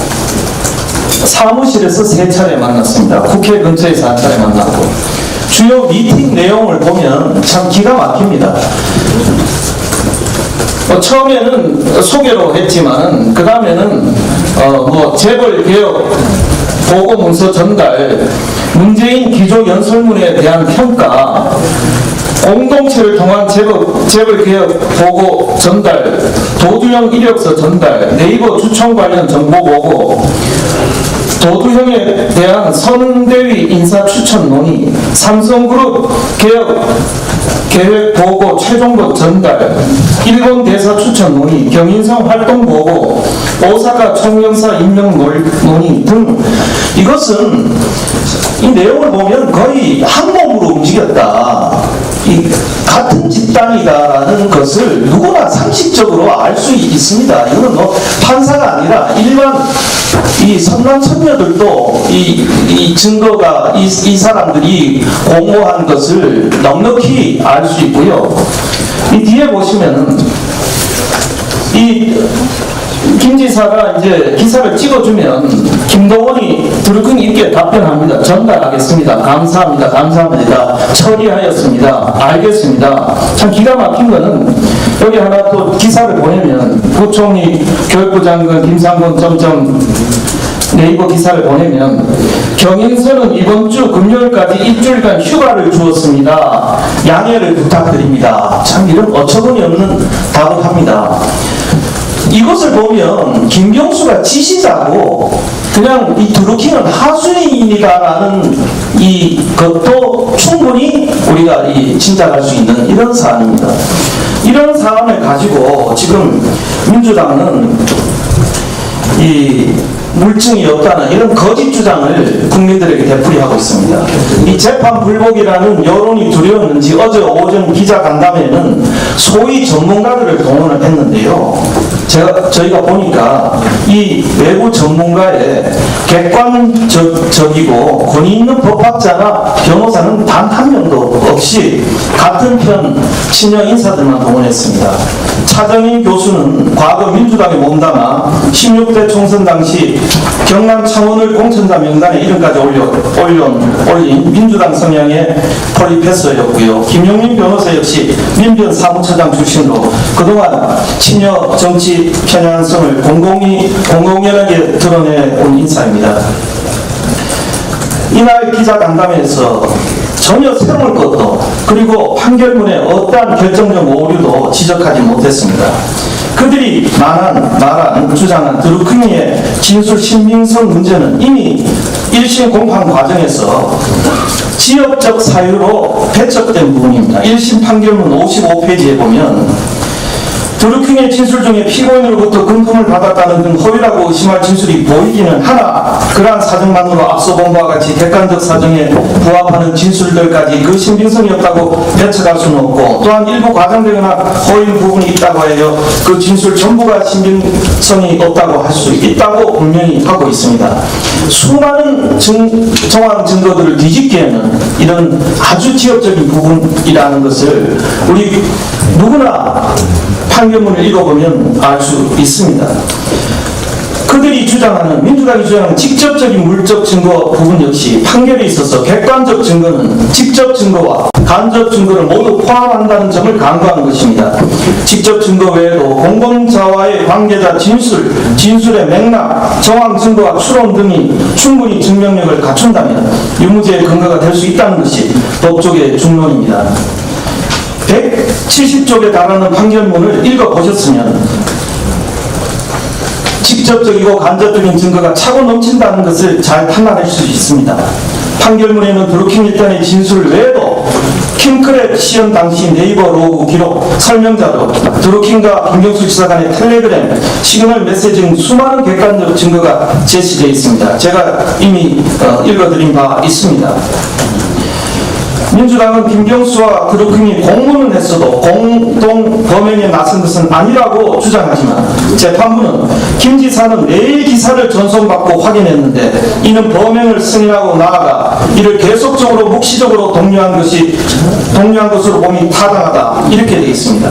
사무실에서 3차례 만났습니다. 국회 근처에서 1차례 만났고 주요 미팅 내용을 보면 참 기가 막힙니다. 처음에는 소개로 했지만은 그 다음에는 재벌 개혁 보고 문서 전달, 문재인 기조 연설문에 대한 평가, 공동체를 통한 재벌 개혁 보고 전달, 도두형 이력서 전달, 네이버 추천 관련 정보 보고, 도두형에 대한 선대위 인사 추천 논의, 삼성그룹 계획 보고 최종본 전달, 일본 대사 추천 논의, 경인성 활동 보고, 오사카 총영사 임명 논의 등 이것은 이 내용을 보면 거의 한 몸으로 움직였다. 이 같은 집단이다라는 것을 누구나 상식적으로 알 수 있습니다. 이거는 뭐 판사가 아니라 일반 이 선남 선녀들도 이 증거가 이 사람들이 공모한 것을 넉넉히 알 수 있고요. 이 뒤에 보시면은 이 김 지사가 이제 기사를 찍어주면 김동원이 드루킹 있게 답변합니다. 전달하겠습니다. 감사합니다. 감사합니다. 처리하였습니다. 알겠습니다. 참 기가 막힌 거는 여기 하나 또 기사를 보내면 부총리 교육부 장관 김상곤 네이버 기사를 보내면 경인선은 이번 주 금요일까지 일주일간 휴가를 주었습니다. 양해를 부탁드립니다. 참 이런 어처구니 없는 답을 합니다. 이것을 보면 김경수가 지시자고 그냥 이 드루킹은 하수인이다라는 이것도 충분히 우리가 짐작할 수 있는 이런 사안입니다. 이런 사안을 가지고 지금 민주당은 이 물증이 없다는 이런 거짓 주장을 국민들에게 되풀이하고 있습니다. 이 재판 불복이라는 여론이 두려웠는지 어제 오전 기자간담회는 소위 전문가들을 동원을 했는데요. 저희가 보니까 이 외부 전문가의 객관적이고 권위 있는 법학자나 변호사는 단 한 명도 없이 같은 편 친여 인사들만 동원했습니다. 차정인 교수는 과거 민주당에 몸담아 16대 총선 당시 경남 창원을 공천자 명단에 이름까지 올린 민주당 성향의 폴리페서였고요. 김용민 변호사 역시 민변 사무처장 출신으로 그동안 친여 정치 편향성을 공공연하게 드러내온 인사입니다. 이날 기자간담회에서 전혀 새로울 것도 그리고 판결문에 어떠한 결정적 오류도 지적하지 못했습니다. 그들이 말한 주장한 드루킹의 진술 신빙성 문제는 이미 1심 공판 과정에서 지역적 사유로 배척된 부분입니다. 1심 판결문 55페이지에 보면 드루킹의 진술 중에 피고인으로부터 금품을 받았다는 등 허위라고 의심할 진술이 보이기는 하나 그러한 사정만으로 앞서 본 바와 같이 객관적 사정에 부합하는 진술들까지 그 신빙성이 없다고 배척할 수는 없고 또한 일부 과장되거나 허위인 부분이 있다고 하여 그 진술 전부가 신빙성이 없다고 할 수 있다고 분명히 하고 있습니다. 수많은 정황 증거들을 뒤집기에는 이런 아주 지역적인 부분이라는 것을 우리 누구나 판결문을 읽어보면 알 수 있습니다. 그들이 주장하는 민주당이 주장하는 직접적인 물적 증거 부분 역시 판결에 있어서 객관적 증거는 직접 증거와 간접 증거를 모두 포함한다는 점을 강조하는 것입니다. 직접 증거 외에도 공범자와의 관계자 진술의 맥락, 정황 증거와 추론 등이 충분히 증명력을 갖춘다면 유무죄의 근거가 될 수 있다는 것이 법조계의 중론입니다. 170쪽에 달하는 판결문을 읽어보셨으면 직접적이고 간접적인 증거가 차고 넘친다는 것을 잘 판단할 수 있습니다. 판결문에는 드루킹 일단의 진술 외에도 킹크랩 시연 당시 네이버 로그 기록, 설명자료, 드루킹과 김경수 지사 간의 텔레그램, 시그널 메시지 등 수많은 객관적 증거가 제시되어 있습니다. 제가 이미 읽어드린 바 있습니다. 민주당은 김경수와 드루킹이 공문은 했어도 공동 범행에 나선 것은 아니라고 주장하지만 재판부는 김 지사는 매일 기사를 전송받고 확인했는데 이는 범행을 승인하고 나아가 이를 계속적으로 묵시적으로 독려한 것으로 봄이 타당하다 이렇게 되어 있습니다.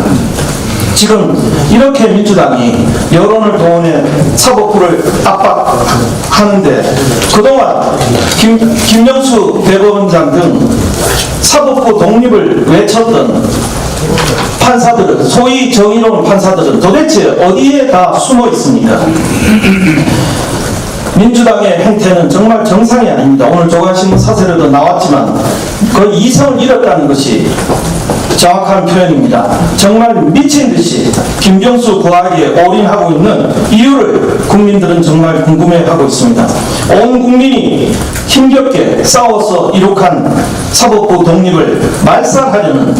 지금 이렇게 민주당이 여론을 동원해 사법부를 압박하는데 그동안 김영수 대법원장 등 사법부 독립을 외쳤던 판사들은 소위 정의로운 판사들은 도대체 어디에 다 숨어 있습니까? 민주당의 행태는 정말 정상이 아닙니다. 오늘 조간신문 사설에도 나왔지만 거의 이성을 잃었다는 것이 정확한 표현입니다. 정말 미친 듯이 김경수 구하기에 올인하고 있는 이유를 국민들은 정말 궁금해하고 있습니다. 온 국민이 힘겹게 싸워서 이룩한 사법부 독립을 말살하려는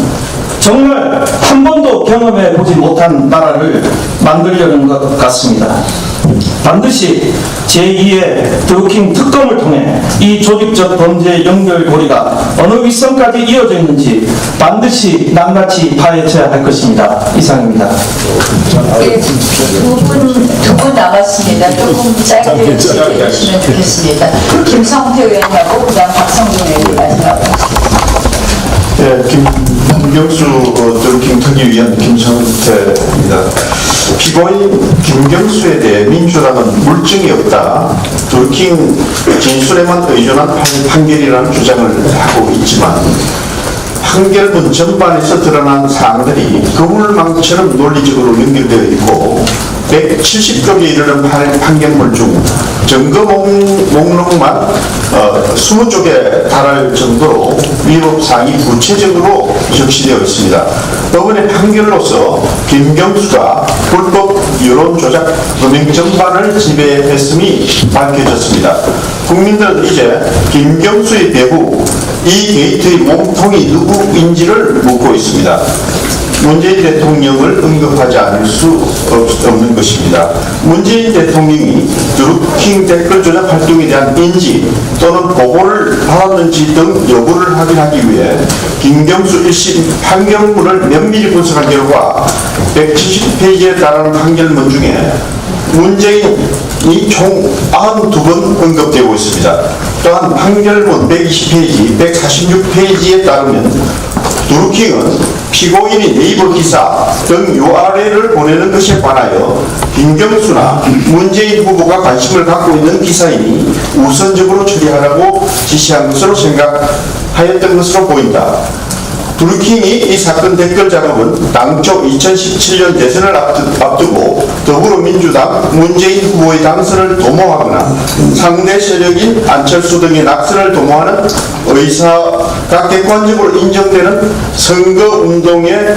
정말 한 번도 경험해 보지 못한 나라를 만들려는 것 같습니다. 반드시 제2의 드루킹 특검을 통해 이 조직적 범죄 연결고리가 어느 윗선까지 이어져 있는지 반드시 낱낱이 파헤쳐야 할 것입니다. 이상입니다. 예, 두 분 남았습니다. 조금 짧게 해주시면 좋겠습니다. 김성태 의원하고 그다음 박성준 의원이 마지막으로. 예, 김경수 드루킹 특위위원 김성태입니다. 피고인 김경수에 대해 민주당은 물증이 없다, 드루킹 진술에만 의존한 판결이라는 주장을 하고 있지만 판결문 전반에서 드러난 사항들이 거울망처럼 논리적으로 연결되어 있고 170쪽에 이르는 판결문 중 증거 목록만 20쪽에 달할 정도로 위법사항이 구체적으로 적시되어 있습니다. 법원의 판결로서 김경수가 불법 여론조작 범행 전반을 지배했음이 밝혀졌습니다. 국민들은 이제 김경수의 배후, 이 게이트의 몸통이 누구인지를 묻고 있습니다. 문재인 대통령을 언급하지 않을 수 없는 것입니다. 문재인 대통령이 드루킹 댓글 조작 활동에 대한 인지 또는 보고를 받았는지 등 여부를 확인하기 위해 김경수 1심 판결문을 면밀히 분석한 결과 170페이지에 달하는 판결문 중에 문재인이 총 92번 언급되고 있습니다. 또한 판결문 120페이지, 146페이지에 따르면 드루킹은 피고인이 네이버 기사 등 URL을 보내는 것에 관하여 김경수나 문재인 후보가 관심을 갖고 있는 기사이니 우선적으로 처리하라고 지시한 것으로 생각하였던 것으로 보인다. 드루킹이 이 사건 댓글 작업은 당초 2017년 대선을 앞두고 더불어민주당 문재인 후보의 당선을 도모하거나 상대 세력인 안철수 등의 낙선을 도모하는 의사가 객관적으로 인정되는 선거운동의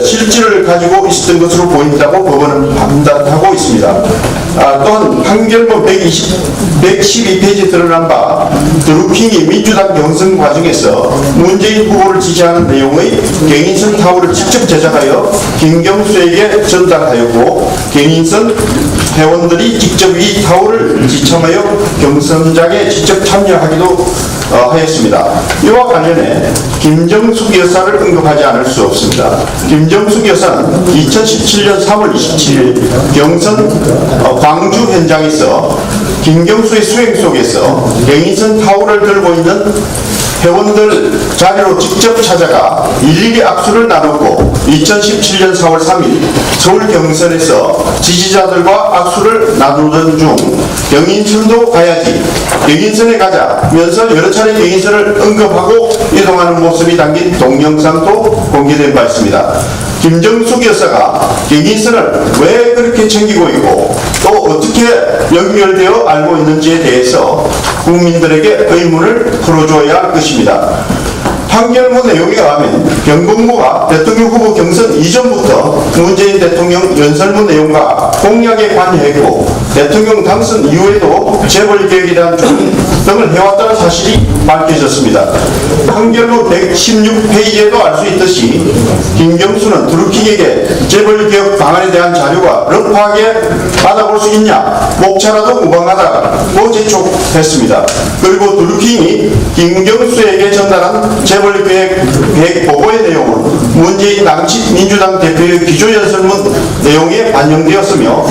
실질을 가지고 있었던 것으로 보인다고 법원은 판단하고 있습니다. 또한 판결문 112페이지에 드러난 바 드루킹이 민주당 경선 과정에서 문재인 후보를 지지하는 내용의 경인선 타올을 직접 제작하여 김경수에게 전달하였고 경인선 회원들이 직접 이 타올을 지참하여 경선장에 직접 참여하기도 하였습니다. 이와 관련해 김정숙 여사를 언급하지 않을 수 없습니다. 김정숙 여사는 2017년 3월 27일 경선 광주 현장에서 김경수의 수행 속에서 경인선 타올을 들고 있는 회원들 자리로 직접 찾아가 일일이 악수를 나눴고 2017년 4월 3일 서울 경선에서 지지자들과 악수를 나누던 중 경인선도 가야지, 경인선에 가자면서 여러 차례 경인선을 언급하고 이동하는 모습이 담긴 동영상도 공개된 바 있습니다. 김정숙 여사가 경인선을 왜 그렇게 챙기고 있고 또 어떻게 연결되어 알고 있는지에 대해서 국민들에게 의문을 풀어줘야 할 것입니다. 판결문 내용에 의하면 경북부가 대통령 후보 경선 이전부터 문재인 대통령 연설문 내용과 공약에 관여했고 대통령 당선 이후에도 재벌 개혁에 대한 조언 등을 해왔다는 사실이 밝혀졌습니다. 판결문 116페이지에도 알 수 있듯이 김경수는 드루킹에게 재벌 개혁 방안에 대한 자료가 러프하게 받아볼 수 있냐, 목차라도 무방하다고 재촉했습니다. 그리고 드루킹이 김경수에게 전달한 재벌 계획 보고의 내용은 문재인 민주당 대표의 기조연설문 내용에 반영되었으며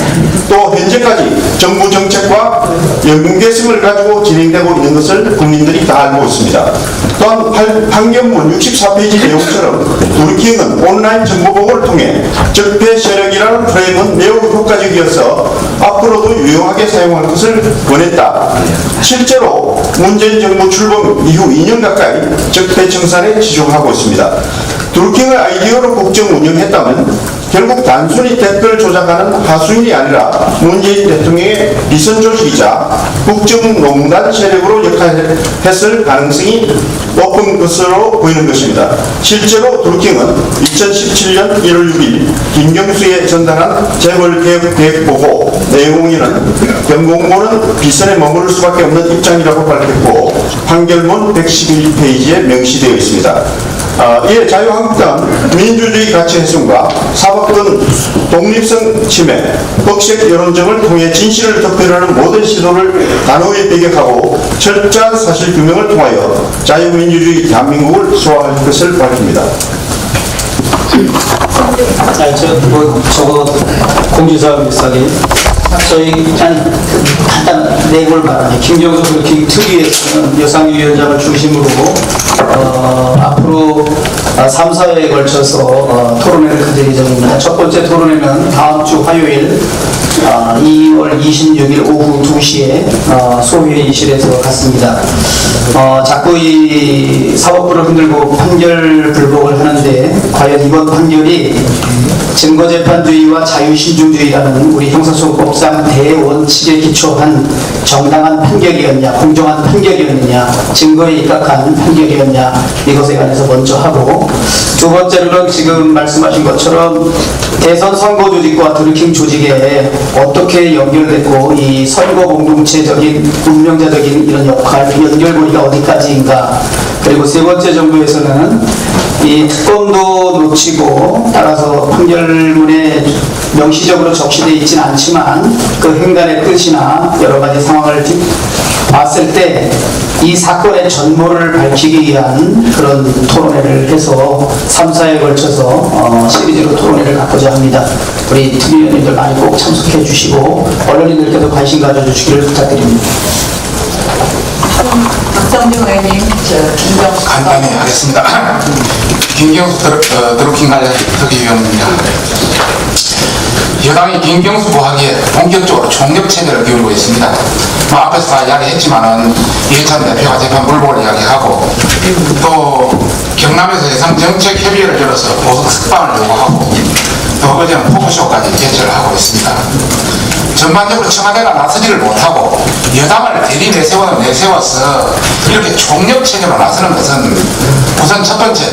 또 현재까지 정부 정책과 연계성을 가지고 진행되고 있는 것을 국민들이 다 알고 있습니다. 또한 판결문 64페이지 내용처럼 드루킹은 온라인 정보보고를 통해 적폐 세력이라는 프레임은 매우 효과적이어서 앞으로도 유용하게 사용할 것을 원했다. 실제로 문재인 정부 출범 이후 2년 가까이 적폐 청산에 치중하고 있습니다. 드루킹을 아이디어로 국정 운영했다면 결국 단순히 댓글 조작하는 하수인이 아니라 문재인 대통령의 비선 조직이자 국정농단 세력으로 역할했을 가능성이 높은 것으로 보이는 것입니다. 실제로 드루킹은 2017년 1월 6일 김경수에 전달한 재벌개혁 계획 보고 내용에는 경공고는 비선에 머무를 수밖에 없는 입장이라고 밝혔고 판결문 111페이지에 명시되어 있습니다. 이에 자유한국당 민주주의 가치 훼손과 사법권 독립성 침해, 억색 여론정을 통해 진실을 덮으려는 모든 시도를 단호히 배격하고 철저한 사실 규명을 통하여 자유민주주의 대한민국을 수호할 것을 밝힙니다. 저거 공지사 밀사기 저희 간단 내용을 말하면 김경수 그렇게 특위에서는 여상위원장을 중심으로 앞으로 3, 4회에 걸쳐서 토론회를 가질 예정입니다. 첫 번째 토론회는 다음 주 화요일 2월 26일 오후 2시에 소회의실에서 갖습니다. 자꾸 이 사법부를 흔들고 판결 불복을 하는데 과연 이번 판결이 증거재판주의와 자유신중주의라는 우리 형사소송법상 대원칙에 기초한 정당한 판결이었냐, 공정한 판결이었느냐, 증거에 입각한 판결이었냐, 이것에 관해서 먼저 하고, 두 번째로는 지금 말씀하신 것처럼 대선 선거 조직과 드루킹 조직에 어떻게 연결됐고 이 선거 공동체적인 운명자적인 이런 역할, 연결고리가 어디까지인가. 그리고 세 번째 정부에서는 이 특검도 놓치고 따라서 판결문에 명시적으로 적시되어 있지는 않지만 그 행간의 뜻이나 여러 가지 상황을 봤을 때 이 사건의 전모를 밝히기 위한 그런 토론회를 해서 3, 4회에 걸쳐서 시리즈로 토론회를 갖고자 합니다. 우리 특위위원님들 많이 꼭 참석해 주시고 언론인들께도 관심 가져주시기를 부탁드립니다. 박성중 의원님, 김경수 간단히 하겠습니다. 김경수 드루킹 관련 특위위원입니다. 여당이 김경수 부하기에 본격적으로 총력 체제를 기울이고 있습니다. 앞에서 다 이야기했지만은 이해찬 대표가 재판 불복을 이야기하고 또 경남에서 예상 정책 협의회를 열어서 보석 특방을 요구하고 또 어제는 포커쇼까지 개최를 하고 있습니다. 전반적으로 청와대가 나서지를 못하고 여당을 대리 내세워서 이렇게 총력 체제로 나서는 것은 우선 첫 번째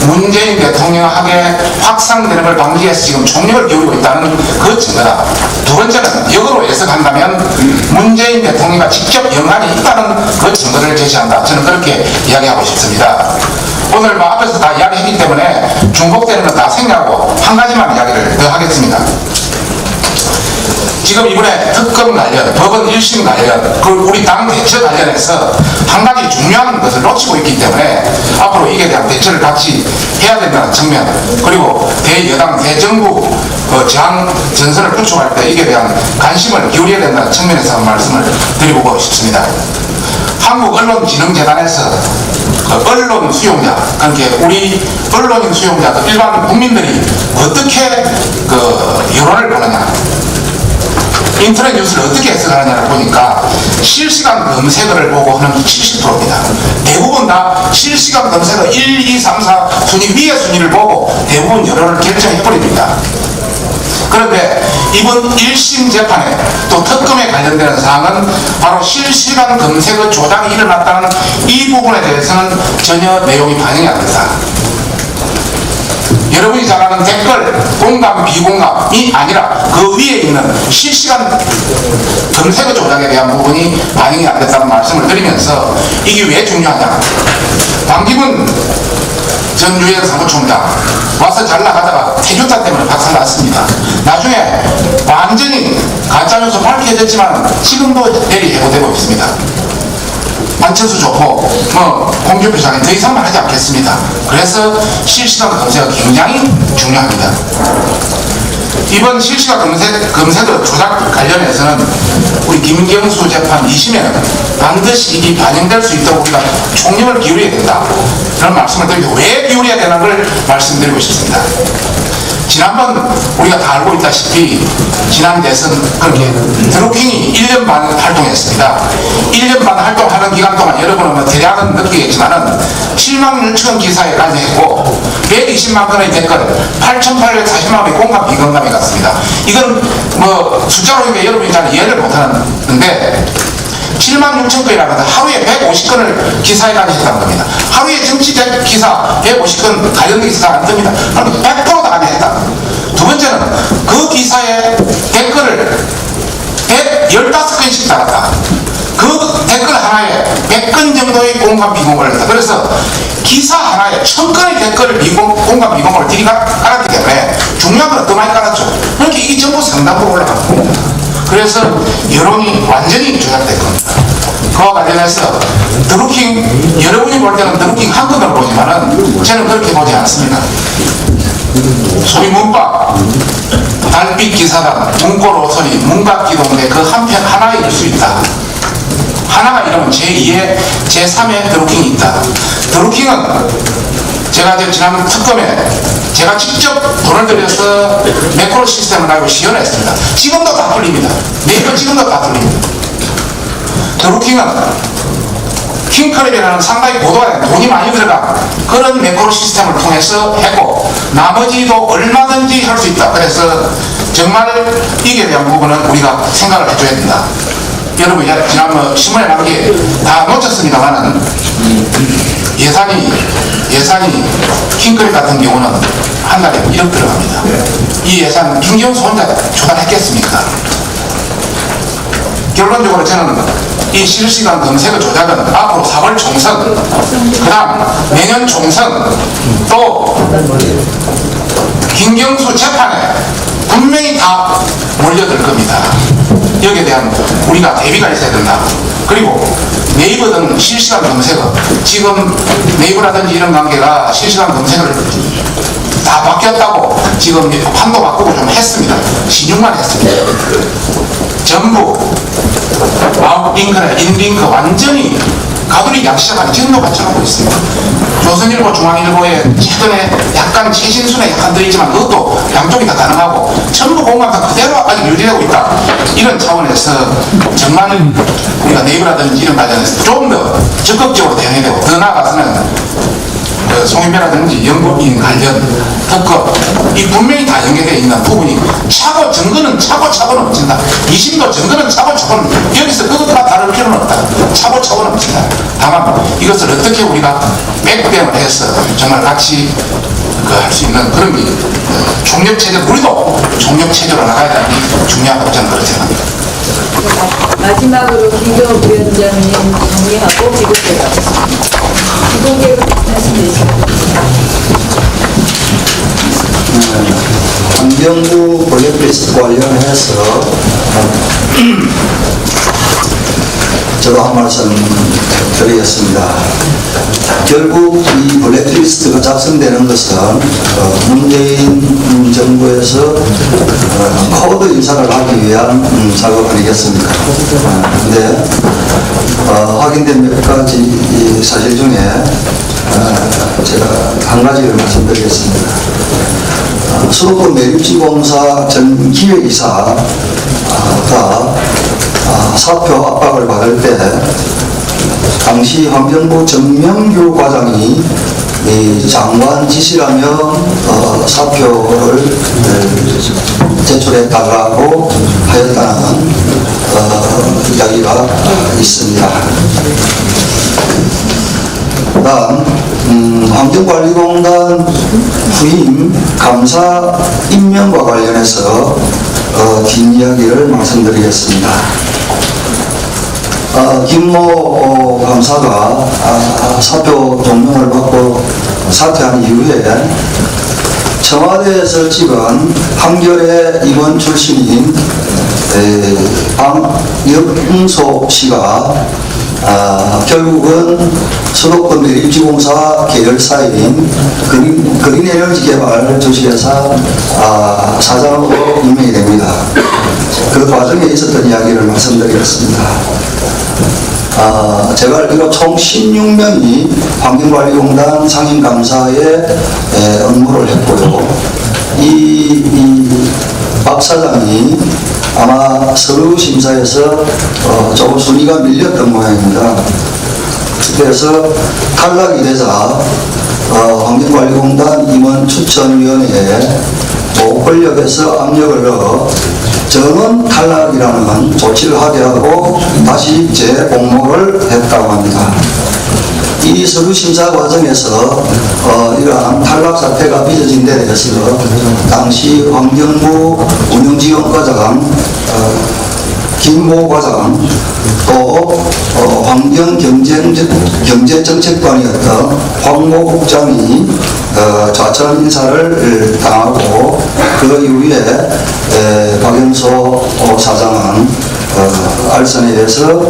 문재인 대통령에게 확산되는 걸 방지해서 지금 총력을 기울이고 있다는 그 증거다. 두 번째는 역으로 해석한다면 문재인 대통령과 직접 연관이 있다는 그 증거를 제시한다. 저는 그렇게 이야기하고 싶습니다. 오늘 앞에서 다 이야기했기 때문에 중복되는 건 다 생략하고 한 가지만 이야기를 더 하겠습니다. 지금 이번에 특검 관련, 법원 1심 관련, 그리고 우리 당 대처 관련해서 한 가지 중요한 것을 놓치고 있기 때문에 앞으로 이에 대한 대처를 같이 해야 된다는 측면, 그리고 대여당, 대정부 저항 전선을 구축할 때 이에 대한 관심을 기울여야 된다는 측면에서 말씀을 드리고 싶습니다. 한국언론진흥재단에서 언론 수용자, 그러니까 우리 언론인 수용자, 일반 국민들이 어떻게 여론을 보느냐, 인터넷 뉴스를 어떻게 해석하느냐를 보니까 실시간 검색어를 보고 하는 70%입니다. 대부분 다 실시간 검색어 1, 2, 3, 4 순위 위의 순위를 보고 대부분 여론을 결정해버립니다. 그런데 이번 1심 재판에 또 특검에 관련되는 사항은 바로 실시간 검색어 조작이 일어났다는 이 부분에 대해서는 전혀 내용이 반영이 안 된다. 여러분이 잘 아는 댓글, 공감, 비공감이 아니라 그 위에 있는 실시간 검색어 조작에 대한 부분이 반영이 안 됐다는 말씀을 드리면서 이게 왜 중요하냐. 방기문 전 유엔 사무총장 와서 잘 나가다가 태교자 때문에 박살났습니다. 나중에 완전히 가짜뉴스 밝혀졌지만 지금도 대리 해고되고 있습니다. 안철수 좋고 공주표 장에 더 이상 말하지 않겠습니다. 그래서 실시간 검색가 굉장히 중요합니다. 이번 실시간 검색어 조작 관련해서는 우리 김경수 재판 2심에는 반드시 이게 반영될 수 있도록 우리가 총력을 기울여야 된다. 그런 말씀을 드리고 왜 기울여야 되는 걸 말씀드리고 싶습니다. 지난번 우리가 다 알고 있다시피 지난 대선 그렇게 드루킹이 1년 반 활동했습니다. 1년 반 활동하는 기간 동안 여러분은 대략은 느끼겠지만은 7만 6천 기사에까지 했고 120만 건의 댓글 8,840만 원의 공감 비공감이 갔습니다. 이건 숫자로 보면 여러분이 잘 이해를 못하는데 7만 6천 건이라는 것은 하루에 150건을 기사에까지 했다는 겁니다. 하루에 정치 기사 150건 관련된 기사가 안 뜹니다. 그럼 100%다 안 했다. 두 번째는 그 기사에 댓글을 115건씩 달았다. 그 댓글 하나에 100건 정도의 공감 비공감을 했다. 그래서 기사 하나에 1000건의 댓글을 공감 비공감을 깔았기 때문에 중요한 건 더 많이 깔았죠. 그러니까 이게 전부 상당부로 올라간 겁니다. 그래서 여론이 완전히 조작될 겁니다. 그와 관련해서 드루킹, 여러분이 볼 때는 드루킹 한 건을 보지만은 저는 그렇게 보지 않습니다. 소위 문박, 달빛 기사단, 문골 오소리, 문각기동대 그 한 편 하나에 일 수 있다. 하나가 이러면 제2의, 제3의 드루킹이 있다. 드루킹은 제가 지난 특검에 제가 직접 돈을 들여서 매크로 시스템을 가지고 시연했습니다. 지금도 다 뚫립니다. 네이버 지금도 다 뚫립니다. 드루킹은 킹크랩이라는 상당히 고도가 된 돈이 많이 들어간 그런 매크로 시스템을 통해서 했고 나머지도 얼마든지 할 수 있다. 그래서 정말 이게 대한 부분은 우리가 생각을 해줘야 된다. 여러분 지난번 신문에 나온 게 다 놓쳤습니다만은 예산이 킹크랩 같은 경우는 한 달에 1억 들어갑니다. 이 예산 김경수 혼자 조달했겠습니까? 결론적으로 저는 이 실시간 검색어 조작은 앞으로 4월 총선, 그 다음 내년 총선, 또 김경수 재판에 분명히 다 몰려들 겁니다. 여기에 대한 우리가 대비가 있어야 된다. 그리고 네이버 등 실시간 검색어, 지금 네이버라든지 이런 관계가 실시간 검색어를 다 바뀌었다고 지금 판도 바꾸고 좀 했습니다. 신용만 했습니다. 전부 아웃링크나 인링크 완전히 가두리 양시장까지 지금도 받쳐놓고 있습니다. 조선일보, 중앙일보에 최근에 약간 최신순에 약간 들어있지만 그것도 양쪽이 다 가능하고 전부 공감사 그대로 아직 유지되고 있다. 이런 차원에서 정말 우리가 네이버라든지 이런 관련해서 좀 더 적극적으로 대응해야 되고 더 나아가서는 송인배라든지 연구인 관련 특허 이 분명히 다 연계되어 있는 부분이 증거는 차고 넘친다. 20도 증거는 차고 넘친다. 여기서 그것과 다를 필요는 없다. 차고 넘친다. 다만 이것을 어떻게 우리가 백댐을 해서 정말 같이 할 수 있는 그런 총력체제, 우리도 총력체제로 나가야 되는 게 중요하다고 저는 그렇게 생각합니다. 마지막으로 김경호 위원장님 정리하고 비공개 가겠습니다. 비공개로 말씀드리겠습니다. 환경부 블랙리스트 관련해서 저도 한 말씀 드리겠습니다. 결국 이 블랙리스트가 작성되는 것은 문재인 정부에서 코드 인사를 하기 위한 작업 아니겠습니까? 근데 확인된 몇 가지 사실 중에 제가 한 가지를 말씀드리겠습니다. 수도권 매립지공사 전 기획이사가 사표 압박을 받을 때 당시 환경부 정명규 과장이 장관 지시라며 사표를 제출해달라고 하였다는 이야기가 있습니다. 다음 환경관리공단 후임 감사 임명과 관련해서 긴 이야기를 말씀드리겠습니다. 김모 감사가 사표 동명을 받고 사퇴한 이후에 청와대에서 찍은 한겨레 임원 출신인 박영소 씨가 결국은 수도권 매립지공사 계열사인 그린에너지개발 주식회사 사장으로 임명이 됩니다. 그 과정에 있었던 이야기를 말씀드리겠습니다. 제가 알기로 총 16명이 환경관리공단 상임감사에 업무를 했고요. 이 박 사장이 아마 서류 심사에서 조금 순위가 밀렸던 모양입니다. 그래서 탈락이 되자 환경관리공단 임원 추천위원회에 권력에서 압력을 넣어 전원 탈락이라는 조치를 하게 하고 다시 재공모를 했다고 합니다. 이 서류 심사 과정에서 이러한 탈락 사태가 빚어진 데 대해서 당시 환경부 운영지원과장 김모 과장, 또 환경경제정책관이었던 황모 국장이 좌천 인사를 당하고 그 이후에 박영소 사장은 알선회에서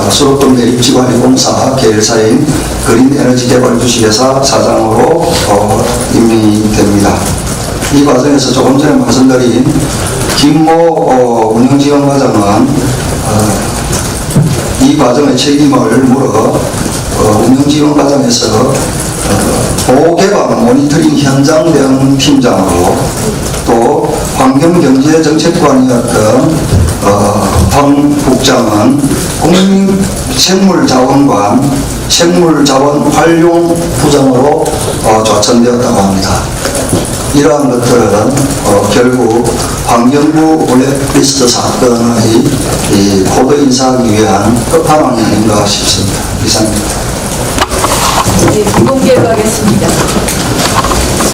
수도권 대립지관리공사 계열사인 그린에너지개발주식회사 사장으로 임명이 됩니다. 이 과정에서 조금 전에 말씀드린 김모 운영지원 과장은 이 과정의 책임을 물어 운영지원 과정에서 보호개방 모니터링 현장 대응 팀장으로 또 환경경제정책관이었던 황 국장은 국민생물자원관 생물자원 활용 부장으로 좌천되었다고 합니다. 이러한 것들은 결국 환경부 블랙리스트 사건의 코드 인사하기 위한 끝판왕이 아닌가 싶습니다. 이상입니다. 네, 비공개로 하겠습니다.